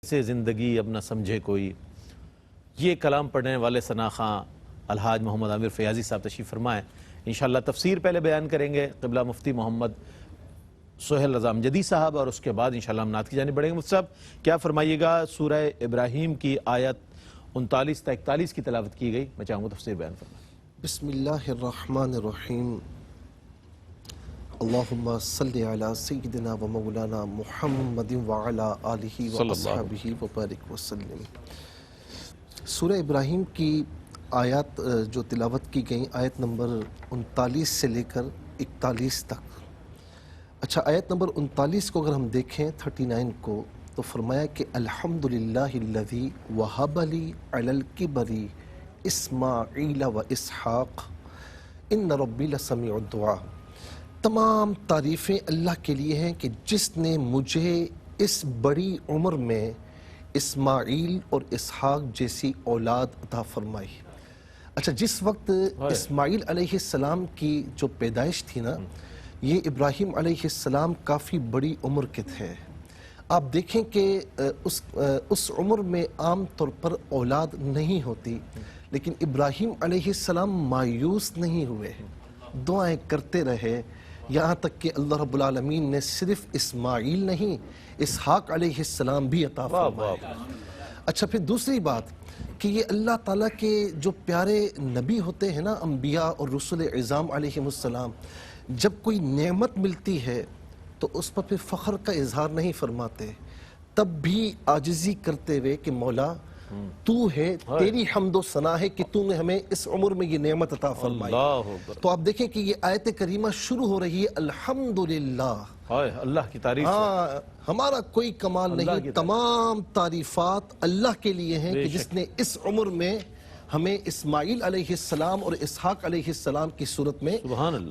سے زندگی اب نہ سمجھے کوئی، یہ کلام پڑھنے والے ثنا خاں الحاج محمد عامر فیاضی صاحب تشریف فرمائیں۔ انشاءاللہ تفسیر پہلے بیان کریں گے قبلہ مفتی محمد سہیل رضا امجدی صاحب، اور اس کے بعد انشاءاللہ ہم نعت کی جانب بڑھیں گے۔ مفتی صاحب کیا فرمائیے گا؟ سورہ ابراہیم کی آیت 39 تا 41 کی تلاوت کی گئی، میں چاہوں گا تفسیر بیان فرمائیں۔ بسم اللہ الرحمن الرحیم۔ اللہم صلی علی سیدنا و مولانا محمد وعلی آلہ و اصحابہ وبارک وسلم۔ سورہ ابراہیم کی آیات جو تلاوت کی گئیں، آیت نمبر 39 سے لے کر 41 تک۔ اچھا، آیت نمبر 39 کو اگر ہم دیکھیں 39 کو، تو فرمایا کہ الحمدللہ الذی وہب لی علی الکبر اسماعیل و اسحاق ان ربی لسمیع الدعاء۔ تمام تعریفیں اللہ کے لیے ہیں کہ جس نے مجھے اس بڑی عمر میں اسماعیل اور اسحاق جیسی اولاد عطا فرمائی۔ اچھا، جس وقت اسماعیل علیہ السلام کی جو پیدائش تھی نا، یہ ابراہیم علیہ السلام کافی بڑی عمر کے تھے۔ آپ دیکھیں کہ اس عمر میں عام طور پر اولاد نہیں ہوتی، لیکن ابراہیم علیہ السلام مایوس نہیں ہوئے، دعائیں کرتے رہے، یہاں تک کہ اللہ رب العالمین نے صرف اسماعیل نہیں، اسحاق علیہ السلام بھی عطا فرمائے۔ اچھا، پھر دوسری بات کہ یہ اللہ تعالیٰ کے جو پیارے نبی ہوتے ہیں نا، انبیاء اور رسول اعظام علیہ السلام، جب کوئی نعمت ملتی ہے تو اس پر پھر فخر کا اظہار نہیں فرماتے، تب بھی عاجزی کرتے ہوئے کہ مولا تو ہے، تیری حمد و ثنا ہے کہ تو نے ہمیں اس عمر میں یہ نعمت عطا فرمائی۔ تو آپ دیکھیں کہ یہ آیت کریمہ شروع ہو رہی ہے الحمدللہ، اللہ کی تعریف۔ ہمارا کوئی کمال نہیں، تمام تعریفات اللہ کے لیے ہیں کہ جس نے اس عمر میں ہمیں اسماعیل علیہ السلام اور اسحاق علیہ السلام کی صورت میں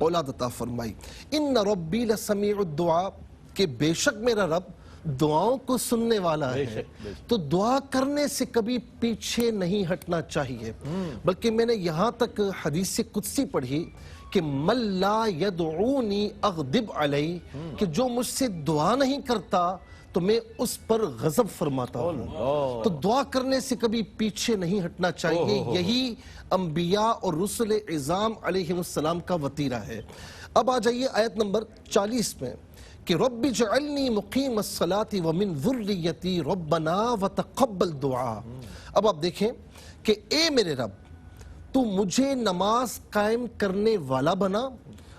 اولاد عطا فرمائی۔ ان ربی لسمیع الدعاء، کہ بے شک میرا رب دعاؤں کو سننے والا ہے، تو دعا کرنے سے کبھی پیچھے نہیں ہٹنا چاہیے۔ بلکہ میں نے یہاں تک حدیث قدسی پڑھی کہ من لا یدعونی اغضب علی، کہ جو مجھ سے دعا نہیں کرتا تو میں اس پر غضب فرماتا ہوں۔ تو دعا کرنے سے کبھی پیچھے نہیں ہٹنا چاہیے، یہی انبیاء اور رسل اعظام علیہ السلام کا وتیرہ ہے۔ اب آ جائیے آیت نمبر 40 میں کہ رب اجعلنی مقیم الصلاۃ ومن ذریتی ربنا وتقبل دعا۔ اب آپ دیکھیں کہ اے میرے رب، تو مجھے نماز قائم کرنے والا بنا،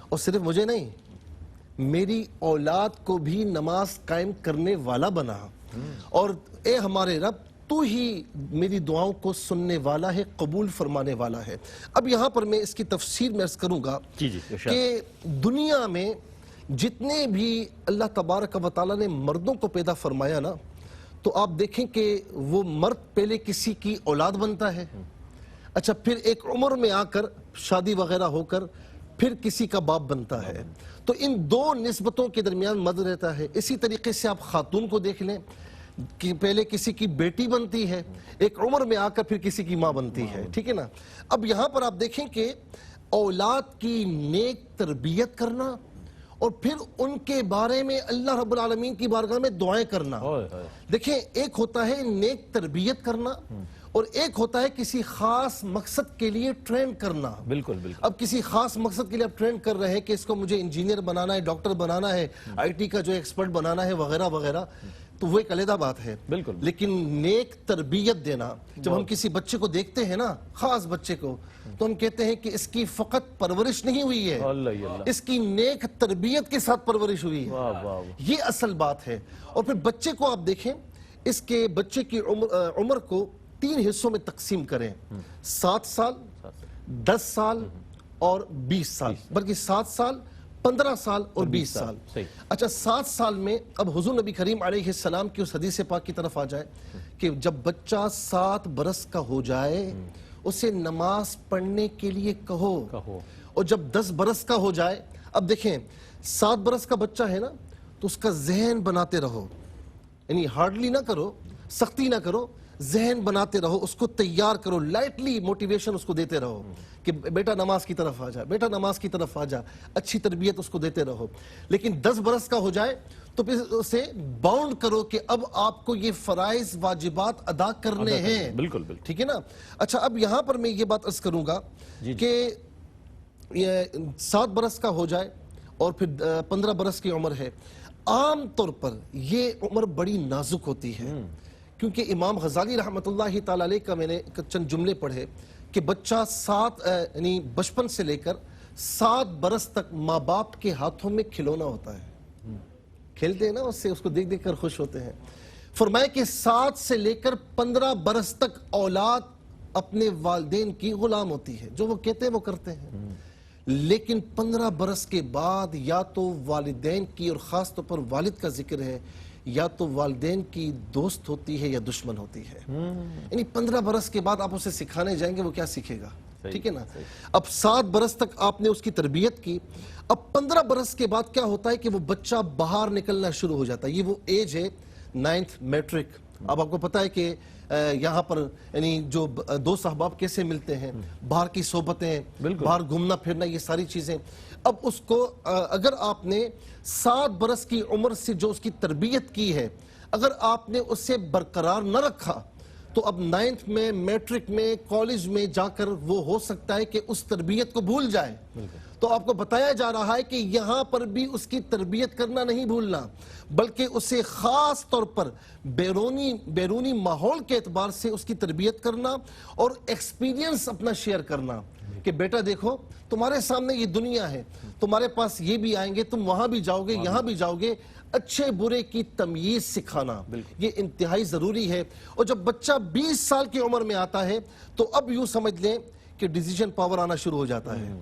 اور صرف مجھے نہیں، میری اولاد کو بھی نماز قائم کرنے والا بنا، اور اے ہمارے رب تو ہی میری دعاؤں کو سننے والا ہے، قبول فرمانے والا ہے۔ اب یہاں پر میں اس کی تفسیر میں عرض کروں گا کہ دنیا میں جتنے بھی اللہ تبارک و تعالیٰ نے مردوں کو پیدا فرمایا نا، تو آپ دیکھیں کہ وہ مرد پہلے کسی کی اولاد بنتا ہے، اچھا پھر ایک عمر میں آ کر شادی وغیرہ ہو کر پھر کسی کا باپ بنتا ہے، تو ان دو نسبتوں کے درمیان مرد رہتا ہے۔ اسی طریقے سے آپ خاتون کو دیکھ لیں کہ پہلے کسی کی بیٹی بنتی ہے، ایک عمر میں آ کر پھر کسی کی ماں بنتی ہے، ٹھیک ہے نا۔ اب یہاں پر آپ دیکھیں کہ اولاد کی نیک تربیت کرنا، اور پھر ان کے بارے میں اللہ رب العالمین کی بارگاہ میں دعائیں کرنا۔ دیکھیں، ایک ہوتا ہے نیک تربیت کرنا، اور ایک ہوتا ہے کسی خاص مقصد کے لیے ٹرین کرنا۔ بالکل بالکل۔ اب کسی خاص مقصد کے لیے آپ ٹرین کر رہے ہیں کہ اس کو مجھے انجینئر بنانا ہے، ڈاکٹر بنانا ہے، آئی ٹی کا جو ایکسپرٹ بنانا ہے وغیرہ وغیرہ، تو وہ ایک علیحدہ بات ہے۔ بالکل۔ لیکن نیک تربیت دینا، جب ہم کسی بچے کو دیکھتے ہیں نا، خاص بچے کو، تو ہم کہتے ہیں کہ اس کی فقط پرورش نہیں ہوئی ہے، اس کی نیک تربیت کے ساتھ پرورش ہوئی ہے، یہ اصل بات ہے۔ اور پھر بچے کو آپ دیکھیں، اس کے بچے کی عمر کو 3 حصوں میں تقسیم کریں، 7 سال، 10 سال اور 20 سال، بلکہ 7 سال، 15 سال اور 20 سال۔ اچھا، 7 سال میں اب حضور نبی کریم علیہ السلام کی اس حدیث پاک کی طرف آ جائے کہ جب بچہ 7 برس کا ہو جائے اسے نماز پڑھنے کے لیے کہو، اور جب 10 برس کا ہو جائے، اب دیکھیں 7 برس کا بچہ ہے نا، تو اس کا ذہن بناتے رہو، یعنی ہارڈلی نہ کرو، سختی نہ کرو، ذہن بناتے رہو، اس کو تیار کرو، لائٹلی موٹیویشن اس کو دیتے رہو کہ بیٹا نماز کی طرف آ جا، بیٹا نماز کی طرف آ جا، اچھی تربیت اس کو دیتے رہو. لیکن 10 برس کا ہو جائے تو پھر اسے باؤنڈ کرو کہ اب آپ کو یہ فرائض واجبات ادا کرنے ہیں. بالکل بالکل ٹھیک ہے نا. اچھا اب یہاں پر میں یہ بات عرض کروں گا کہ 7 برس کا ہو جائے اور پھر 15 برس کی عمر ہے. عام طور پر یہ عمر بڑی نازک ہوتی ہے، کیونکہ امام غزالی رحمۃ اللہ تعالی علیہ کا میں نے چند جملے پڑھے کہ بچہ یعنی بچپن سے لے کر 7 برس تک ماں باپ کے ہاتھوں میں کھلونا ہوتا ہے. کھیلتے ہیں نا اس سے، اس کو دیکھ دیکھ کر خوش ہوتے ہیں. فرمایا کہ 7 سے لے کر 15 برس تک اولاد اپنے والدین کی غلام ہوتی ہے، جو وہ کہتے ہیں وہ کرتے ہیں. لیکن 15 برس کے بعد یا تو والدین کی، اور خاص طور پر والد کا ذکر ہے، یا تو والدین کی دوست ہوتی ہے یا دشمن ہوتی ہے. یعنی 15 برس کے بعد آپ اسے سکھانے جائیں گے، وہ کیا سیکھے گا؟ ٹھیک ہے نا. اب 7 برس تک آپ نے اس کی تربیت کی. اب 15 برس کے بعد کیا ہوتا ہے کہ وہ بچہ باہر نکلنا شروع ہو جاتا ہے. یہ وہ ایج ہے 9th میٹرک. اب آپ کو پتا ہے کہ یہاں پر یعنی جو دوست احباب کیسے ملتے ہیں، باہر کی صحبتیں، باہر گھومنا پھرنا، یہ ساری چیزیں. اب اس کو اگر آپ نے 7 برس کی عمر سے جو اس کی تربیت کی ہے، اگر آپ نے اسے برقرار نہ رکھا تو اب 9th میں، میٹرک میں، کالج میں جا کر وہ ہو سکتا ہے کہ اس تربیت کو بھول جائے. تو آپ کو بتایا جا رہا ہے کہ یہاں پر بھی اس کی تربیت کرنا نہیں بھولنا، بلکہ اسے خاص طور پر بیرونی ماحول کے اعتبار سے اس کی تربیت کرنا اور ایکسپیرینس اپنا شیئر کرنا کہ بیٹا دیکھو تمہارے سامنے یہ دنیا ہے، تمہارے پاس یہ بھی آئیں گے، تم وہاں بھی جاؤ گے، یہاں بھی جاؤ گے. اچھے برے کی تمیز سکھانا یہ انتہائی ضروری ہے. اور جب بچہ 20 سال کی عمر میں آتا ہے تو اب یوں سمجھ لیں کہ ڈیسیجن پاور آنا شروع ہو جاتا ہے.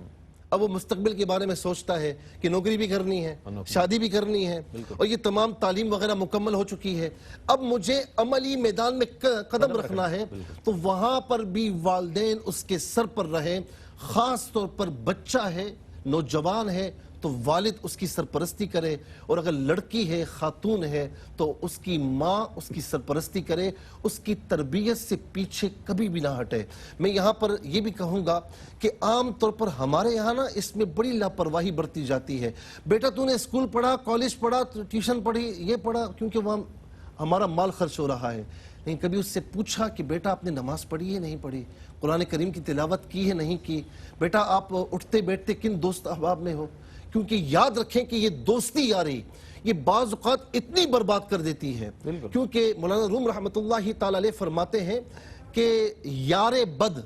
اب وہ مستقبل کے بارے میں سوچتا ہے کہ نوکری بھی کرنی ہے، شادی بھی کرنی ہے، اور یہ تمام تعلیم وغیرہ مکمل ہو چکی ہے، اب مجھے عملی میدان میں قدم رکھنا ہے. تو وہاں پر بھی والدین اس کے سر پر رہیں. خاص طور پر بچہ ہے، نوجوان ہے تو والد اس کی سرپرستی کرے، اور اگر لڑکی ہے، خاتون ہے، تو اس کی ماں اس کی سرپرستی کرے، اس کی تربیت سے پیچھے کبھی بھی نہ ہٹے. میں یہاں پر یہ بھی کہوں گا کہ عام طور پر ہمارے یہاں نا اس میں بڑی لاپرواہی برتی جاتی ہے. بیٹا تو نے اسکول پڑھا، کالج پڑھا، ٹیوشن پڑھی، یہ پڑھا، کیونکہ وہاں ہمارا مال خرچ ہو رہا ہے. نہیں کبھی اس سے پوچھا کہ بیٹا آپ نے نماز پڑھی ہے نہیں پڑھی، قرآن کریم کی تلاوت کی ہے نہیں کی، بیٹا آپ اٹھتے بیٹھتے کن دوست احباب میں ہو. کیونکہ یاد رکھیں کہ یہ دوستی یاری یہ بعض اوقات اتنی برباد کر دیتی ہے. کیونکہ مولانا روم رحمۃ اللہ تعالی علیہ فرماتے ہیں کہ یار بد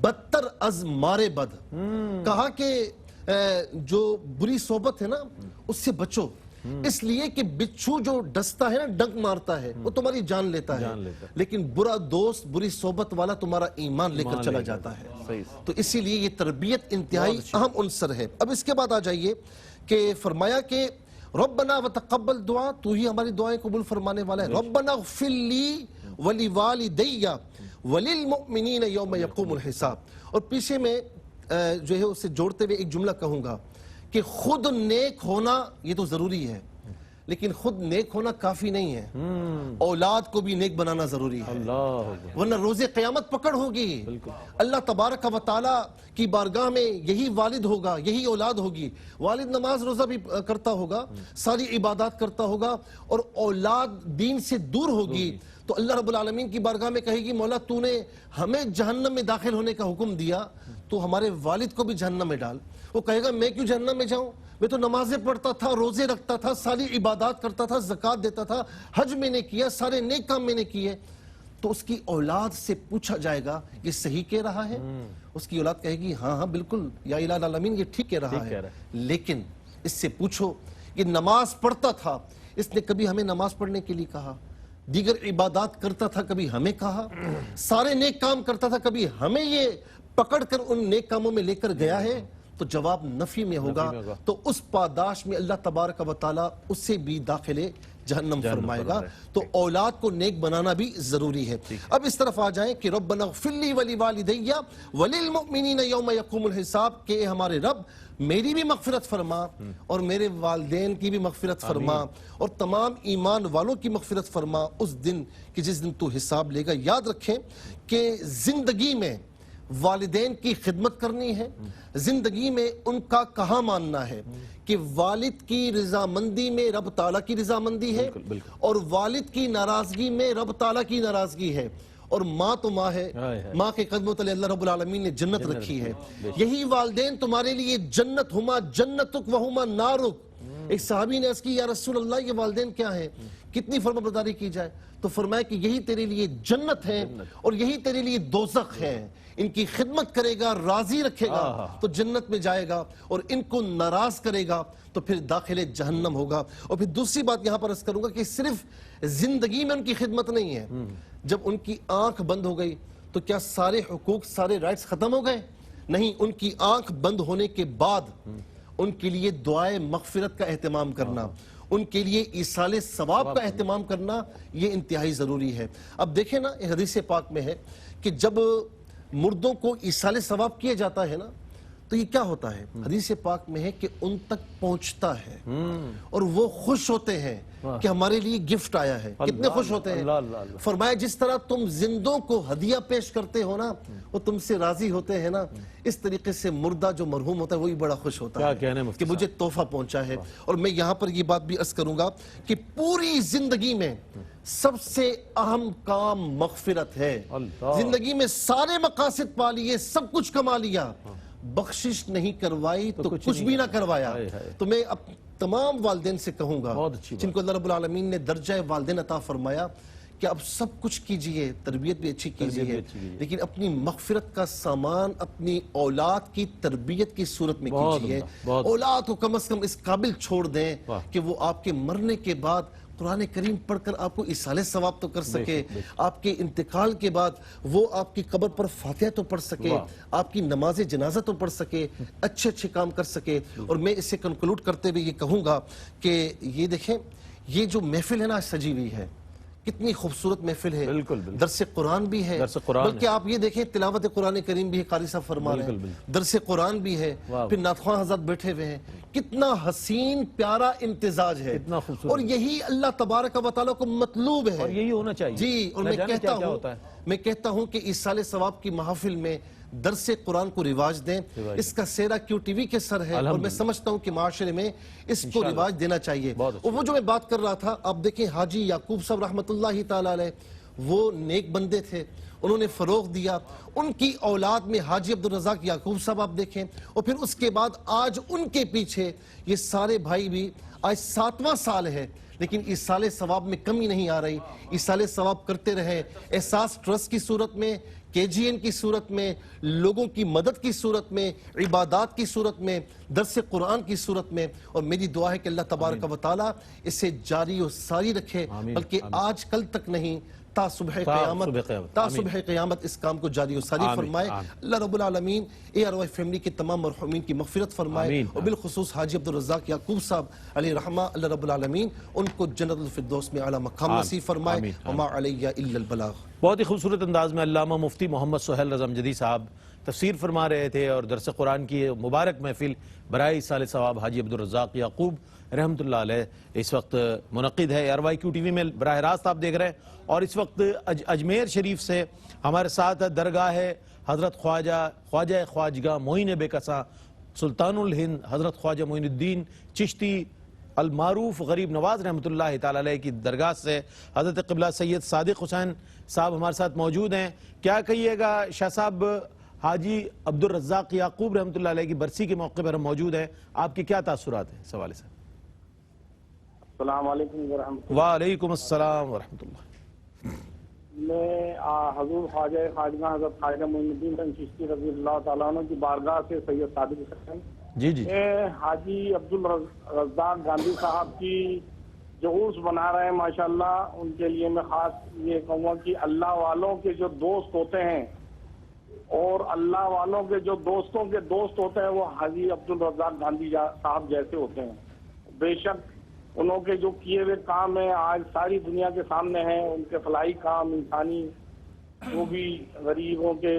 بدتر از مار بد. کہا کہ جو بری صحبت ہے نا اس سے بچو، اس لیے کہ بچھو جو ڈستا ہے نا، ڈنک مارتا ہے، وہ تمہاری جان لیتا ہے، لیکن برا دوست، بری صحبت والا تمہارا ایمان لے کر چلا جاتا ہے. تو اسی لیے یہ تربیت انتہائی اہم عنصر ہے. اب اس کے بعد آ جائیے کہ فرمایا کہ ربنا وتقبل دعا، تو ہی ہماری دعائیں قبول فرمانے والا ہے. ربنا اغفر لی ولوالدی وللمؤمنین یوم یقوم الحساب. اور پیچھے میں جو ہے اسے جوڑتے ہوئے ایک جملہ کہوں گا کہ خود نیک ہونا یہ تو ضروری ہے، لیکن خود نیک ہونا کافی نہیں ہے، اولاد کو بھی نیک بنانا ضروری ہے، ورنہ روز قیامت پکڑ ہوگی. اللہ تبارک و تعالی کی بارگاہ میں یہی والد ہوگا، یہی اولاد ہوگی. والد نماز روزہ بھی کرتا ہوگا، ساری عبادات کرتا ہوگا، اور اولاد دین سے دور ہوگی، تو اللہ رب العالمین کی بارگاہ میں کہے گی مولا تو نے ہمیں جہنم میں داخل ہونے کا حکم دیا، تو ہمارے والد کو بھی جہنم میں ڈال. وہ کہے گا میں کیوں جہنم میں جاؤں، میں تو نمازیں پڑھتا تھا، روزے رکھتا تھا، ساری عبادات کرتا تھا، زکوٰۃ دیتا تھا، حج میں نے کیا، سارے نیک کام میں نے کیے. تو اس کی اولاد سے پوچھا جائے گا یہ صحیح کہہ رہا ہے؟ اس کی اولاد کہے گی ہاں ہاں بالکل یا الہ العالمین یہ ٹھیک کہہ رہا ہے. لیکن اس سے پوچھو یہ نماز پڑھتا تھا، اس نے کبھی ہمیں نماز پڑھنے کے لیے کہا؟ دیگر عبادات کرتا تھا، کبھی ہمیں کہا؟ سارے نیک کام کرتا تھا، کبھی ہمیں یہ پکڑ کر ان نیک کاموں میں لے کر گیا ہے؟ تو جواب نفی میں ہوگا. تو اس پاداش میں اللہ تبارک و تعالی اسے بھی داخلے جہنم فرمائے گا. تو اولاد کو نیک بنانا بھی ضروری ہے. اب اس طرف آ جائیں کہ ربنا اغفر لی ولوالدی وللمؤمنین یوم یقوم الحساب، کہ ہمارے رب میری بھی مغفرت فرما اور میرے والدین کی بھی مغفرت فرما اور تمام ایمان والوں کی مغفرت فرما اس دن کہ جس دن تو حساب لے گا. یاد رکھیں کہ زندگی میں والدین کی خدمت کرنی ہے، زندگی میں ان کا کہاں ماننا ہے کہ والد کی رضامندی میں رب تعالیٰ کی رضامندی ہے اور والد کی ناراضگی میں رب تعالیٰ کی ناراضگی ہے. اور ماں تو ماں ہے، ماں کے قدموں تلے اللہ رب العالمین نے جنت رکھی ہے. یہی والدین تمہارے لیے جنت ہما جنتک وہما نارک. ایک صحابی نے عرض کی یا رسول اللہ یہ والدین کیا ہیں، کتنی فرما برداری کی جائے؟ تو فرمایا کہ یہی تیرے لیے جنت ہے اور یہی تیرے لیے دوزخ ہے. ان کی خدمت کرے گا، راضی رکھے گا تو جنت میں جائے گا اور ان کو ناراض کرے گا تو پھر داخل جہنم ہوگا. اور پھر دوسری بات یہاں پر عرض کروں گا کہ صرف زندگی میں ان کی خدمت نہیں ہے، جب ان کی آنکھ بند ہو گئی تو کیا سارے حقوق سارے رائٹس ختم ہو گئے؟ نہیں، ان کی آنکھ بند ہونے کے بعد ان کے لیے دعائے مغفرت کا اہتمام کرنا، ان کے لیے ایصال ثواب کا اہتمام کرنا یہ انتہائی ضروری ہے. اب دیکھیں نا حدیث پاک میں ہے کہ جب مردوں کو ایصال ثواب کیا جاتا ہے نا تو یہ کیا ہوتا ہے؟ حدیث پاک میں ہے کہ ان تک پہنچتا ہے اور وہ خوش ہوتے ہیں کہ ہمارے لیے گفٹ آیا ہے. کتنے خوش ہوتے ہیں؟ فرمایا جس طرح تم زندوں کو ہدیہ پیش کرتے ہو نا وہ تم سے راضی ہوتے ہیں نا، اس طریقے سے مردہ جو مرحوم ہوتا ہے وہی بڑا خوش ہوتا ہے کہ مجھے تحفہ پہنچا ہے. اور میں یہاں پر یہ بات بھی عرض کروں گا کہ پوری زندگی میں سب سے اہم کام مغفرت ہے. زندگی میں سارے مقاصد پا لیے، سب کچھ کما لیا، بخشش نہیں کروائی تو کچھ بھی نہ کروایا. تو میں اب تمام والدین سے کہوں گا جن کو اللہ رب العالمین نے درجہ والدین عطا فرمایا کہ اب سب کچھ کیجئے، تربیت بھی اچھی کیجئے، لیکن اپنی مغفرت کا سامان اپنی اولاد کی تربیت کی صورت میں کیجئے. اولاد کو کم از کم اس قابل چھوڑ دیں کہ وہ آپ کے مرنے کے بعد قرآن کریم پڑھ کر آپ کو ایصال ثواب تو کر سکے، آپ کے انتقال کے بعد وہ آپ کی قبر پر فاتحہ تو پڑھ سکے، آپ کی نماز جنازہ تو پڑھ سکے، اچھے اچھے کام کر سکے. اور میں اسے کنکلوڈ کرتے ہوئے یہ کہوں گا کہ یہ دیکھیں یہ جو محفل ہے نا سجی ہوئی ہے، کتنی خوبصورت محفل ہے، درس قرآن بھی ہے، بلکہ آپ یہ دیکھیں تلاوت قرآن کریم بھی ہے، قاری صاحب فرما رہے ہیں، درس قرآن بھی ہے، پھر نعت خواں حضرات بیٹھے ہوئے ہیں. کتنا حسین پیارا امتزاج ہے اور یہی اللہ تبارک و تعالیٰ کو مطلوب ہے اور یہی ہونا چاہیے. جی، اور میں کہتا ہوں کہ ایصال ثواب کی محافل میں درس قرآن کو رواج دیں. اس کا سیرا کیو ٹی وی کے سر ہے اور میں سمجھتا ہوں کہ معاشرے میں اس کو رواج دینا چاہیے. اور وہ جو میں بات کر رہا تھا، آپ دیکھیں حاجی یعقوب صاحب رحمت اللہ تعالیٰ علیہ، وہ نیک بندے تھے، انہوں نے فروغ دیا. ان کی اولاد میں حاجی عبدالرزاق یعقوب صاحب آپ دیکھیں، اور پھر اس کے بعد آج ان کے پیچھے یہ سارے بھائی بھی آج 7واں سال ہے لیکن ایصال ثواب میں کمی نہیں آ رہی. ایصال ثواب کرتے رہے، احساس ٹرسٹ کی صورت میں، کے جی این کی صورت میں، لوگوں کی مدد کی صورت میں، عبادات کی صورت میں، درس قرآن کی صورت میں. اور میری دعا ہے کہ اللہ تبارک و تعالیٰ اسے جاری و ساری رکھے، بلکہ آج کل تک نہیں تا صبح قیامت اس کام کو جاری و ساری فرمائے. اللہ رب العالمین اے ارواح فیملی کے تمام مرحومین کی مغفرت فرمائے اور بالخصوص حاجی عبدالرزاق یعقوب صاحب علیہ رحمہ، اللہ رب العالمین ان کو جنت الفردوس میں اعلیٰ مقام نصیب فرمائے. وما علیہ الا البلاغ. بہت ہی خوبصورت انداز میں علامہ مفتی محمد سہیل رضا امجدی صاحب تفسیر فرما رہے تھے اور درس قرآن کی مبارک محفل برائے ایصال ثواب حاجی عبدالرزاق یعقوب رحمت اللہ علیہ اس وقت منعقد ہے. اروائی کیو ٹی وی میں براہ راست آپ دیکھ رہے ہیں. اور اس وقت اجمیر شریف سے ہمارے ساتھ درگاہ حضرت خواجہ خواجگاہ معین بے کساں سلطان الہند حضرت خواجہ معین الدین چشتی المعروف غریب نواز رحمت اللہ تعالیٰ علیہ کی درگاہ سے حضرت قبلہ سید صادق حسین صاحب ہمارے ساتھ موجود ہیں. کیا کہیے گا شاہ صاحب، حاجی عبدالرزاق یعقوب رحمت اللہ علیہ کی برسی کے موقع پر ہم موجود ہیں، آپ کے کیا تاثرات ہیں اس حوالے سے؟ السلام علیکم ورحمۃ اللہ. وعلیکم السلام ورحمۃ اللہ. میں حضور خواجہ خواجگاہ حضرت خواجہ معین الدین چشتی رضی اللہ تعالیٰ عنہ کی بارگاہ سے سید صادق حسین حاجی عبدالرزاق گاندھی صاحب کی جو عرس بنا رہے ہیں ماشاءاللہ، ان کے لیے میں خاص یہ کہوں گا کہ اللہ والوں کے جو دوست ہوتے ہیں اور اللہ والوں کے جو دوستوں کے دوست ہوتے ہیں وہ حاجی عبدالرزاق گاندھی صاحب جیسے ہوتے ہیں. بے شک انہوں کے جو کیے ہوئے کام ہیں آج ساری دنیا کے سامنے ہیں، ان کے فلاحی کام، انسانی جو بھی غریبوں کے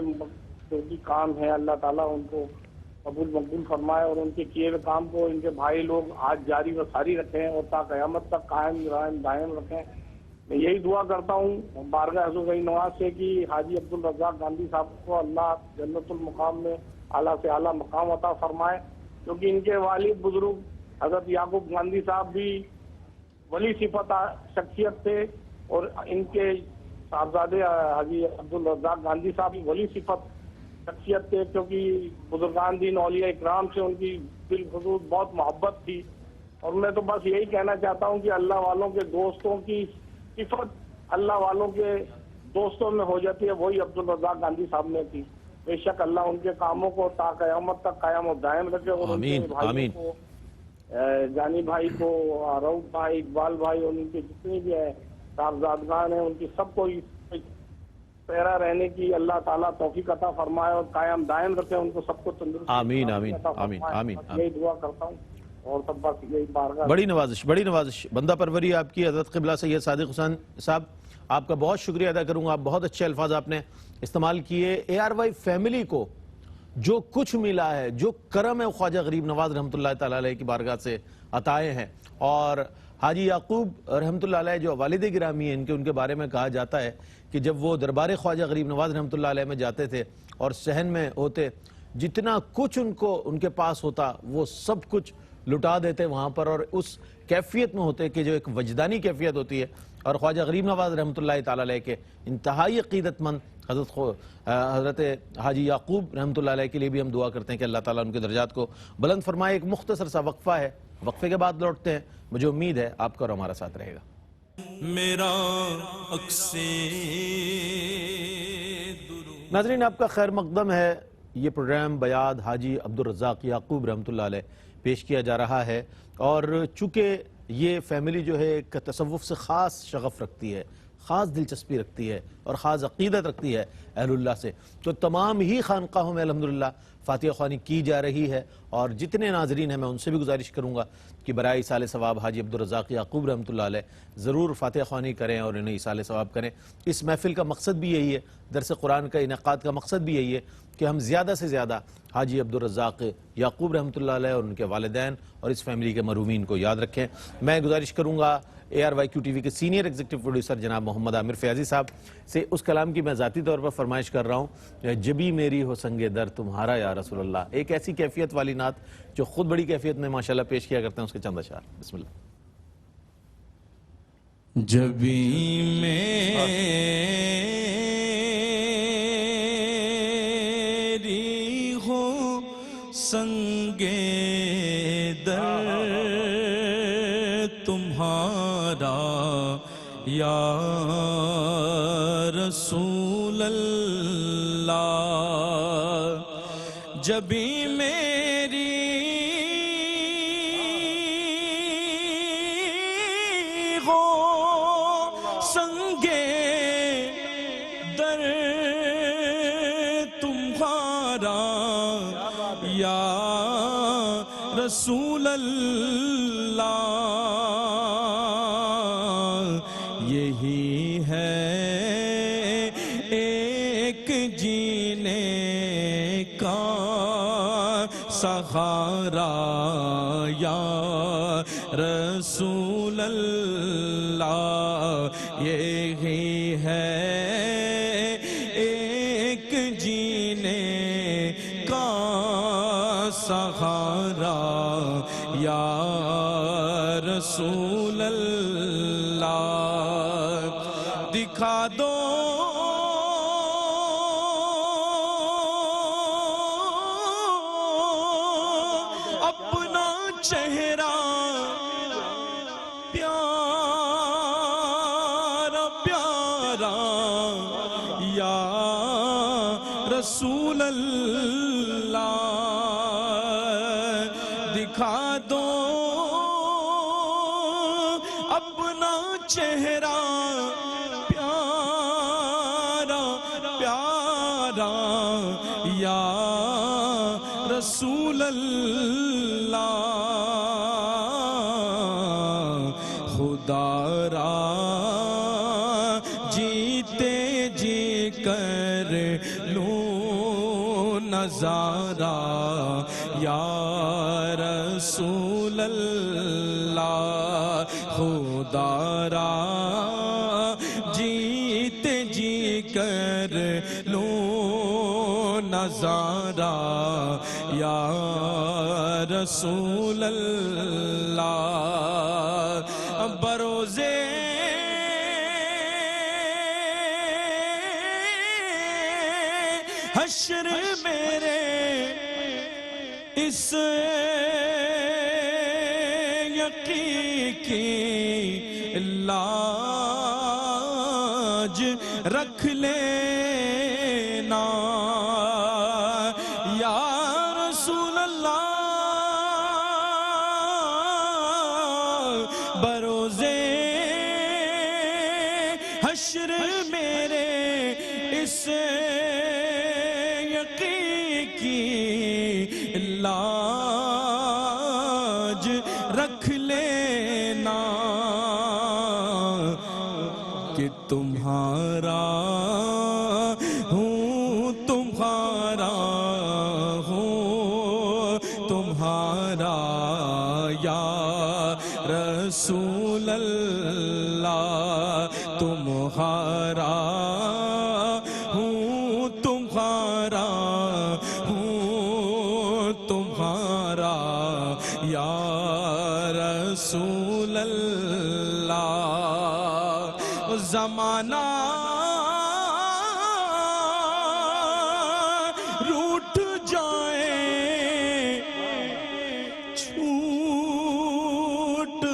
جو بھی کام ہیں، اللہ تعالیٰ ان کو قبول مقبول فرمائے اور ان کے کیے ہوئے کام کو ان کے بھائی لوگ آج جاری و ساری رکھیں اور تا قیامت تک قائم دائم رکھیں۔ میں یہی دعا کرتا ہوں بارگاہ حضور غنی نواز سے کہ حاجی عبدالرزاق گاندھی صاحب کو اللہ جنت المقام میں اعلیٰ سے اعلیٰ مقام عطا فرمائے، کیونکہ ان کے والد بزرگ حضرت یعقوب گاندھی صاحب بھی ولی صفت شخصیت تھے اور ان کے صاحبزادے حاجی عبدالرزاق گاندھی صاحب بھی ولی صفت شخصیت تھے، کیونکہ بزرگان دین اولیاء اکرام سے ان کی بالخصوص بہت محبت تھی۔ اور میں تو بس یہی کہنا چاہتا ہوں کہ اللہ والوں کے دوستوں کی صفت اللہ والوں کے دوستوں میں ہو جاتی ہے، وہی عبدالرزاق گاندھی صاحب نے تھی۔ بے شک اللہ ان کے کاموں کو تا قیامت تک قائم و دائم رکھے اور ان کے بھائیوں کو، جانی بھائی کو، رؤف بھائی، اقبال بھائی اور ان کے جتنے بھی ہیں صاحبزادگان ہیں، ان کی سب کو پیرا رہنے کی اللہ تعالیٰ توفیق عطا فرمائے اور قائم دائم رکھے، ان کو سب کو تندرستی آمین آمین آمین آمین۔ یہی دعا کرتا ہوں اور سب بس یہی بارگاہ۔ بڑی نوازش بندہ پروری آپ کی حضرت قبلہ سید صادق حسین صاحب، آپ کا بہت شکریہ ادا کروں گا، آپ بہت اچھے الفاظ آپ نے استعمال کیے۔ اے آر وائی فیملی کو جو کچھ ملا ہے، جو کرم ہے، خواجہ غریب نواز رحمۃ اللہ تعالیٰ علیہ کی بارگاہ سے عطائے ہیں، اور حاجی یعقوب رحمۃ اللہ علیہ جو والد گرامی ہیں ان کے بارے میں کہا جاتا ہے کہ جب وہ دربار خواجہ غریب نواز رحمۃ اللہ علیہ میں جاتے تھے اور صحن میں ہوتے، جتنا کچھ ان کے پاس ہوتا وہ سب کچھ لٹا دیتے وہاں پر، اور اس کیفیت میں ہوتے کہ جو ایک وجدانی کیفیت ہوتی ہے۔ اور خواجہ غریب نواز رحمۃ اللہ تعالیٰ علیہ کے انتہائی عقیدت مند حضرت حاجی یعقوب رحمۃ اللہ علیہ کے لیے بھی ہم دعا کرتے ہیں کہ اللہ تعالیٰ ان کے درجات کو بلند فرمائے۔ ایک مختصر سا وقفہ ہے، وقفے کے بعد لوٹتے ہیں، مجھے امید ہے آپ کا اور ہمارا ساتھ رہے گا۔ میرا ناظرین، آپ کا خیر مقدم ہے، یہ پروگرام بیاد حاجی عبدالرزاق یعقوب رحمۃ اللہ علیہ پیش کیا جا رہا ہے، اور چونکہ یہ فیملی جو ہے ایک تصوف سے خاص شغف رکھتی ہے، خاص دلچسپی رکھتی ہے اور خاص عقیدت رکھتی ہے اہل اللہ سے، تو تمام ہی خانقاہوں میں الحمدللہ فاتحہ خوانی کی جا رہی ہے، اور جتنے ناظرین ہیں میں ان سے بھی گزارش کروں گا کہ برائے ایصال ثواب حاجی عبدالرزاق یعقوب رحمۃ اللہ علیہ ضرور فاتحہ خوانی کریں اور انہیں ایصال ثواب کریں۔ اس محفل کا مقصد بھی یہی ہے، درس قرآن کا انعقاد کا مقصد بھی یہی ہے کہ ہم زیادہ سے زیادہ حاجی عبدالرزاق یعقوب رحمۃ اللہ علیہ اور ان کے والدین اور اس فیملی کے مرحومین کو یاد رکھیں۔ میں گزارش کروں گا A R Y Q TV وی کے سینئر ایگزیکٹو پروڈیوسر جناب محمد عامر فیاضی صاحب سے اس کلام کی میں ذاتی طور پر فرمائش کر رہا ہوں، جبی میری ہو سنگ در تمہارا یا رسول اللہ، ایک ایسی کیفیت والی نعت جو خود بڑی کیفیت میں ماشاءاللہ پیش کیا کرتے ہیں، اس کے چند اشعار۔ بسم اللہ۔ جبی میری ہو سنگ در تمہارا یا رسول اللہ، جبی میری ہو سنگ در تمہارا یا رسول اللہ، یہی ہے ایک جینے کا سہارا یا رسول اللہ، یہی ہے ایک جینے کا سہارا یا رسول اللہ، دکھا دو اپنا چہرہ پیارا پیارا یا رسول اللہ، دکھا دو اپنا چہرہ پیارا پیارا یا رسول اللہ، جی کر لوں نظارہ یا رسول اللہ خدا را جیتے جی کر لوں نظارہ یا رسول اللہ بروزے حشر میرے اس یقین کی لاج رکھ لینا یا رسول اللہ بروزے حشر میرے اس یقین کی لاج رکھ لینا کہ تمہارا ہوں تمہارا ہوں تمہارا یا رسول اللہ تمہارا ہوں تمہارا ہوں تمہارا یا رسول اللہ زمانہ روٹھ جائے چھوٹ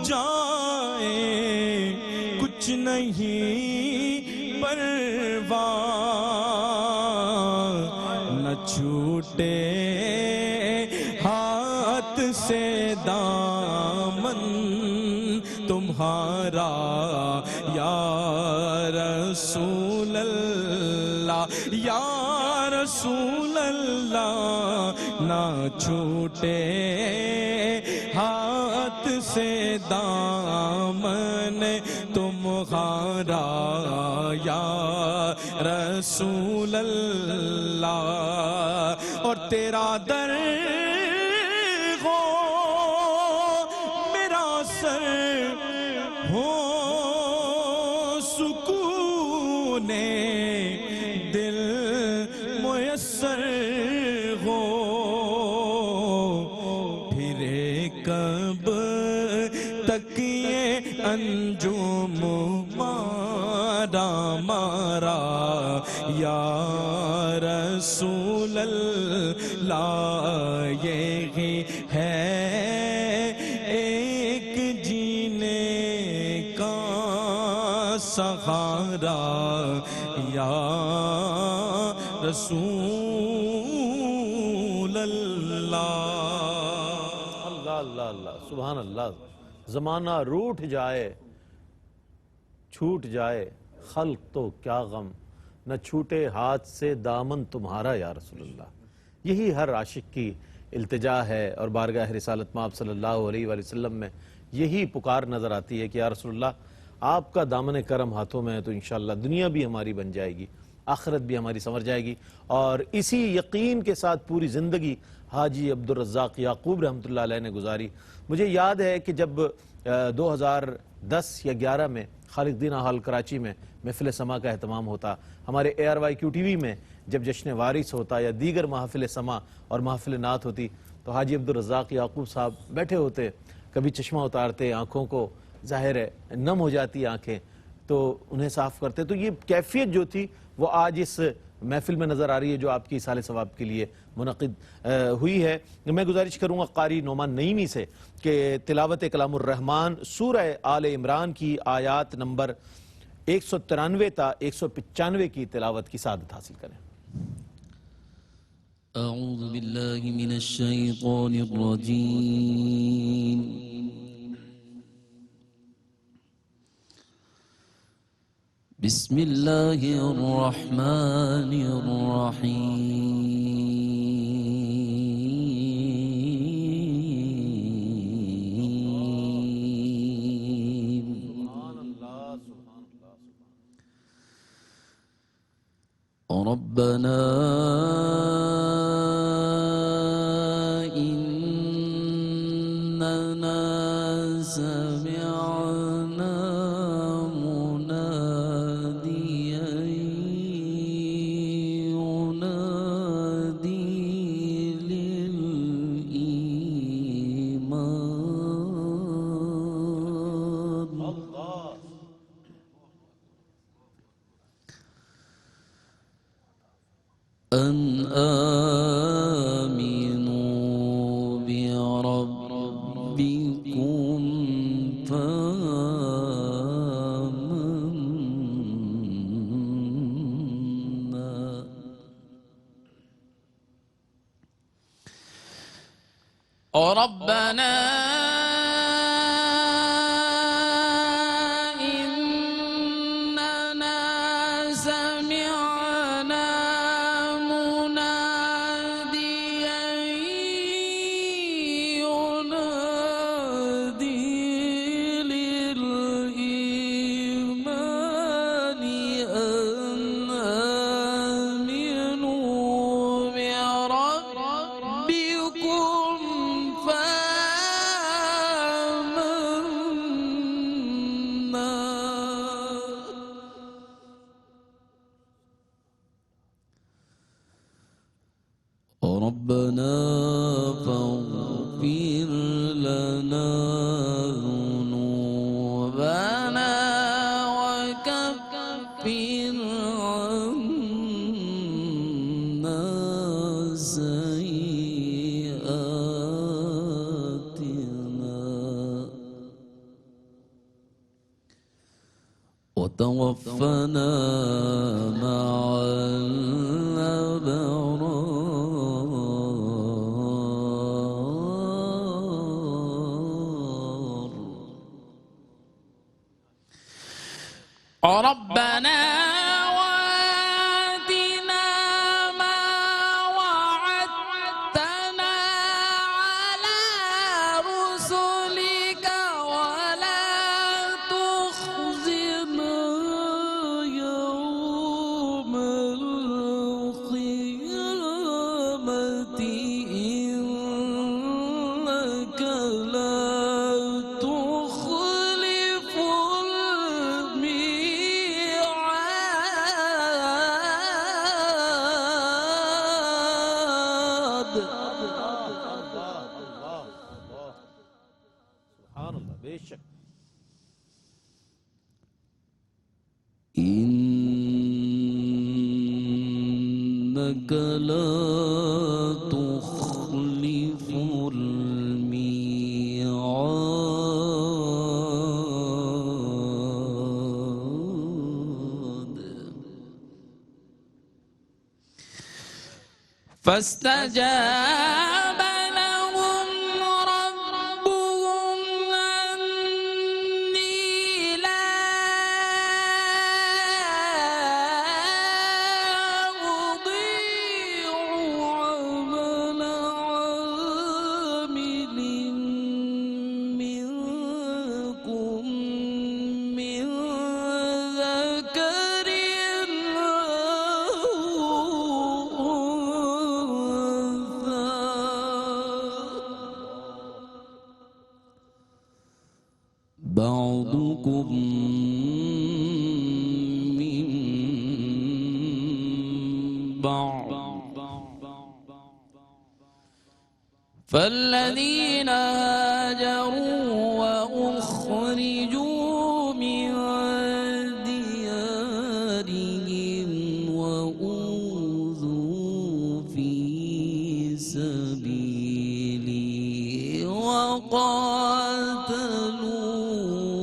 جائے کچھ نہیں پرواہ نہ چھوٹے ہاتھ سے دامن تمہارا یا رسول اللہ یا رسول اللہ نہ چھوٹے ہاتھ سے دامن تمہارا یا رسول اللہ اور تیرا در ہو میرا سر ہو سکون دل میسر ہو پھرے کب تک یہ انجم مارا مارا یا رسول اللہ یہی ہے ایک جینے کا سہارا یا رسول اللہ اللہ اللہ اللہ سبحان اللہ زمانہ روٹھ جائے چھوٹ جائے خلق تو کیا غم نہ چھوٹے ہاتھ سے دامن تمہارا یا رسول اللہ یہی ہر عاشق کی التجا ہے اور بارگاہ رسالت مآب صلی اللہ علیہ وآلہ وسلم میں یہی پکار نظر آتی ہے کہ یا رسول اللہ آپ کا دامن کرم ہاتھوں میں ہے تو انشاءاللہ دنیا بھی ہماری بن جائے گی آخرت بھی ہماری سنور جائے گی اور اسی یقین کے ساتھ پوری زندگی حاجی عبدالرزاق یعقوب رحمۃ اللہ علیہ نے گزاری مجھے یاد ہے کہ جب 2010 یا 11 میں خالق دین ہال کراچی میں محفل سما کا اہتمام ہوتا ہمارے ARYQ TV میں جب جشن وارث ہوتا یا دیگر محفل سما اور محفل نعت ہوتی تو حاجی عبدالرزاق یعقوب صاحب بیٹھے ہوتے کبھی چشمہ اتارتے آنکھوں کو ظاہر ہے نم ہو جاتی آنکھیں تو انہیں صاف کرتے تو یہ کیفیت جو تھی وہ آج اس محفل میں نظر آ رہی ہے جو آپ کی اصال ثواب کے لیے منعقد ہوئی ہے میں گزارش کروں گا قاری نعمان نعیمی سے کہ تلاوت کلام الرحمن سورہ آل عمران کی آیات نمبر 193 تا 195 کی تلاوت کی سعادت حاصل کریں اعوذ باللہ من الشیطان الرجیم بسم اللہ الرحمن الرحیم ربنا إننا سمعنا مناديا ينادي للإيمان أن آمنوا بربكم فآمنا ربنا إننا سمعنا مناديا ينادي للإيمان أن آمنوا بربكم ربنا فاغفر لنا ذنوبنا وكفر عنا سيئاتنا وتوفنا مع ربنا وآتنا ما وعدتنا على رسلك ولا تخزنا يوم القيامة إنك لا تخلف إنك لا تخلف الميعاد فاستجاب لهم ربهم أني لا أضيع عمل عامل منكم من ذكر بعضكم من بعض فالذين هاجروا وأخرجوا من ديارهم وأوذوا في سبيلي وقاتلوا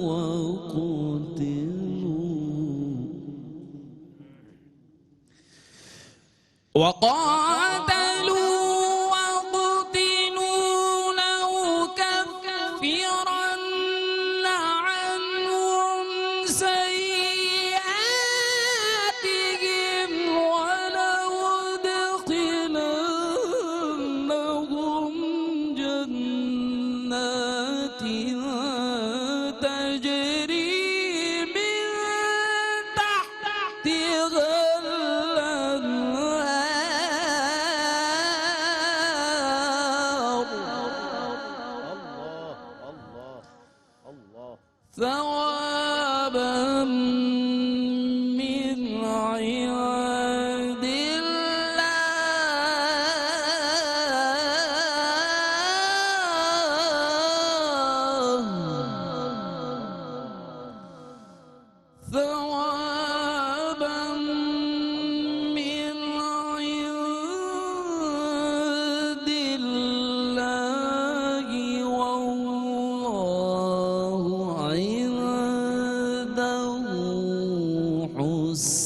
وقتلوا لأكفرن عنهم سيئاتهم ولأدخلنهم جنات تجري من تحتها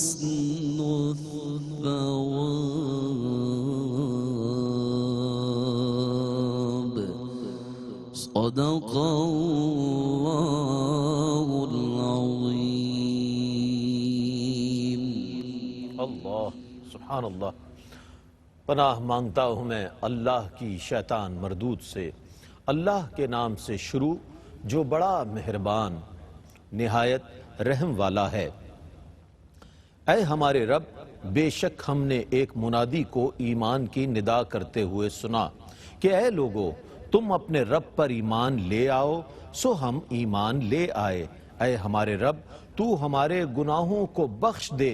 حسن الثواب صدق الله العظيم. اللہ سبحان اللہ. پناہ مانگتا ہوں میں اللہ کی شیطان مردود سے، اللہ کے نام سے شروع جو بڑا مہربان نہایت رحم والا ہے. اے ہمارے رب، بے شک ہم نے ایک منادی کو ایمان کی ندا کرتے ہوئے سنا کہ اے لوگو تم اپنے رب پر ایمان لے آؤ، سو ہم ایمان لے آئے. اے ہمارے رب، تو ہمارے گناہوں کو بخش دے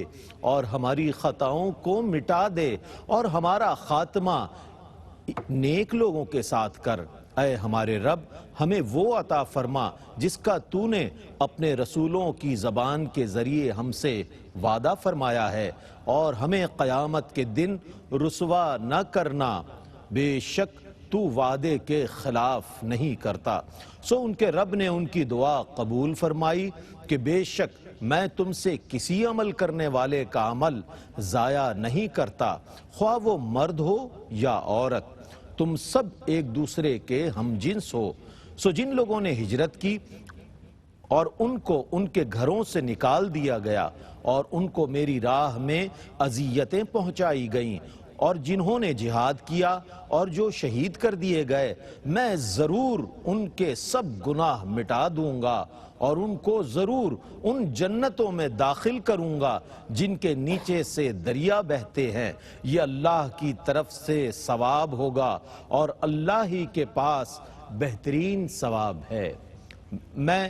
اور ہماری خطاؤں کو مٹا دے اور ہمارا خاتمہ نیک لوگوں کے ساتھ کر. اے ہمارے رب، ہمیں وہ عطا فرما جس کا تو نے اپنے رسولوں کی زبان کے ذریعے ہم سے وعدہ فرمایا ہے، اور ہمیں قیامت کے دن رسوا نہ کرنا، بے شک تو وعدے کے خلاف نہیں کرتا. سو ان کے رب نے ان کی دعا قبول فرمائی کہ بے شک میں تم سے کسی عمل کرنے والے کا عمل ضائع نہیں کرتا، خواہ وہ مرد ہو یا عورت، تم سب ایک دوسرے کے ہم جنس ہو. سو جن لوگوں نے ہجرت کی اور ان کو ان کے گھروں سے نکال دیا گیا اور ان کو میری راہ میں اذیتیں پہنچائی گئیں، اور جنہوں نے جہاد کیا اور جو شہید کر دیے گئے، میں ضرور ان کے سب گناہ مٹا دوں گا اور ان کو ضرور ان جنتوں میں داخل کروں گا جن کے نیچے سے دریا بہتے ہیں. یہ اللہ کی طرف سے ثواب ہوگا اور اللہ ہی کے پاس بہترین ثواب ہے. میں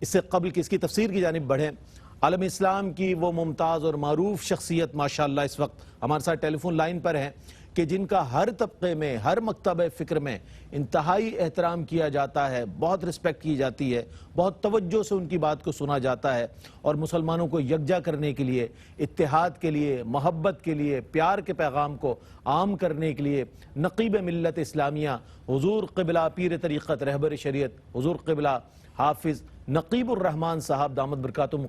اس سے قبل کہ اس کی تفسیر کی جانب بڑھیں، عالم اسلام کی وہ ممتاز اور معروف شخصیت ماشاءاللہ اس وقت ہمارے ساتھ ٹیلی فون لائن پر ہیں کہ جن کا ہر طبقے میں، ہر مکتب فکر میں انتہائی احترام کیا جاتا ہے، بہت رسپیکٹ کی جاتی ہے، بہت توجہ سے ان کی بات کو سنا جاتا ہے، اور مسلمانوں کو یکجا کرنے کے لیے، اتحاد کے لیے، محبت کے لیے، پیار کے پیغام کو عام کرنے کے لیے نقیب ملت اسلامیہ حضور قبلہ پیر طریقت رہبر شریعت حضور قبلہ حافظ نقیب الرحمن صاحب دامت برکاتہم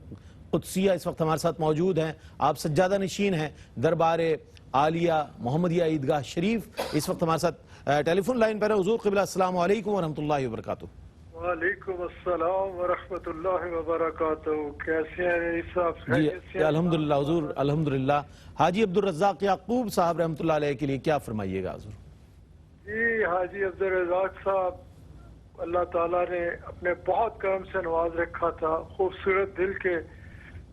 قدسیہ اس وقت ہمارے ساتھ موجود ہیں. آپ سجادہ نشین ہیں دربار عالیہ محمدیہ عیدگاہ شریف، اس وقت ہمارے ساتھ ٹیلی فون لائن پر ہے. حضور قبلہ السلام علیکم ورحمۃ اللہ وبرکاتہ. وعلیکم السلام ورحمۃ اللہ وبرکاتہ. کیسے ہیں صاحب؟ جی الحمدللہ حضور الحمدللہ. حاجی عبدالرزاق یعقوب صاحب رحمۃ اللہ علیہ کے لیے کیا فرمائیے گا حضور؟ جی حاجی عبدالرزاق صاحب، اللہ تعالیٰ نے اپنے بہت کرم سے نواز رکھا تھا، خوبصورت دل کے،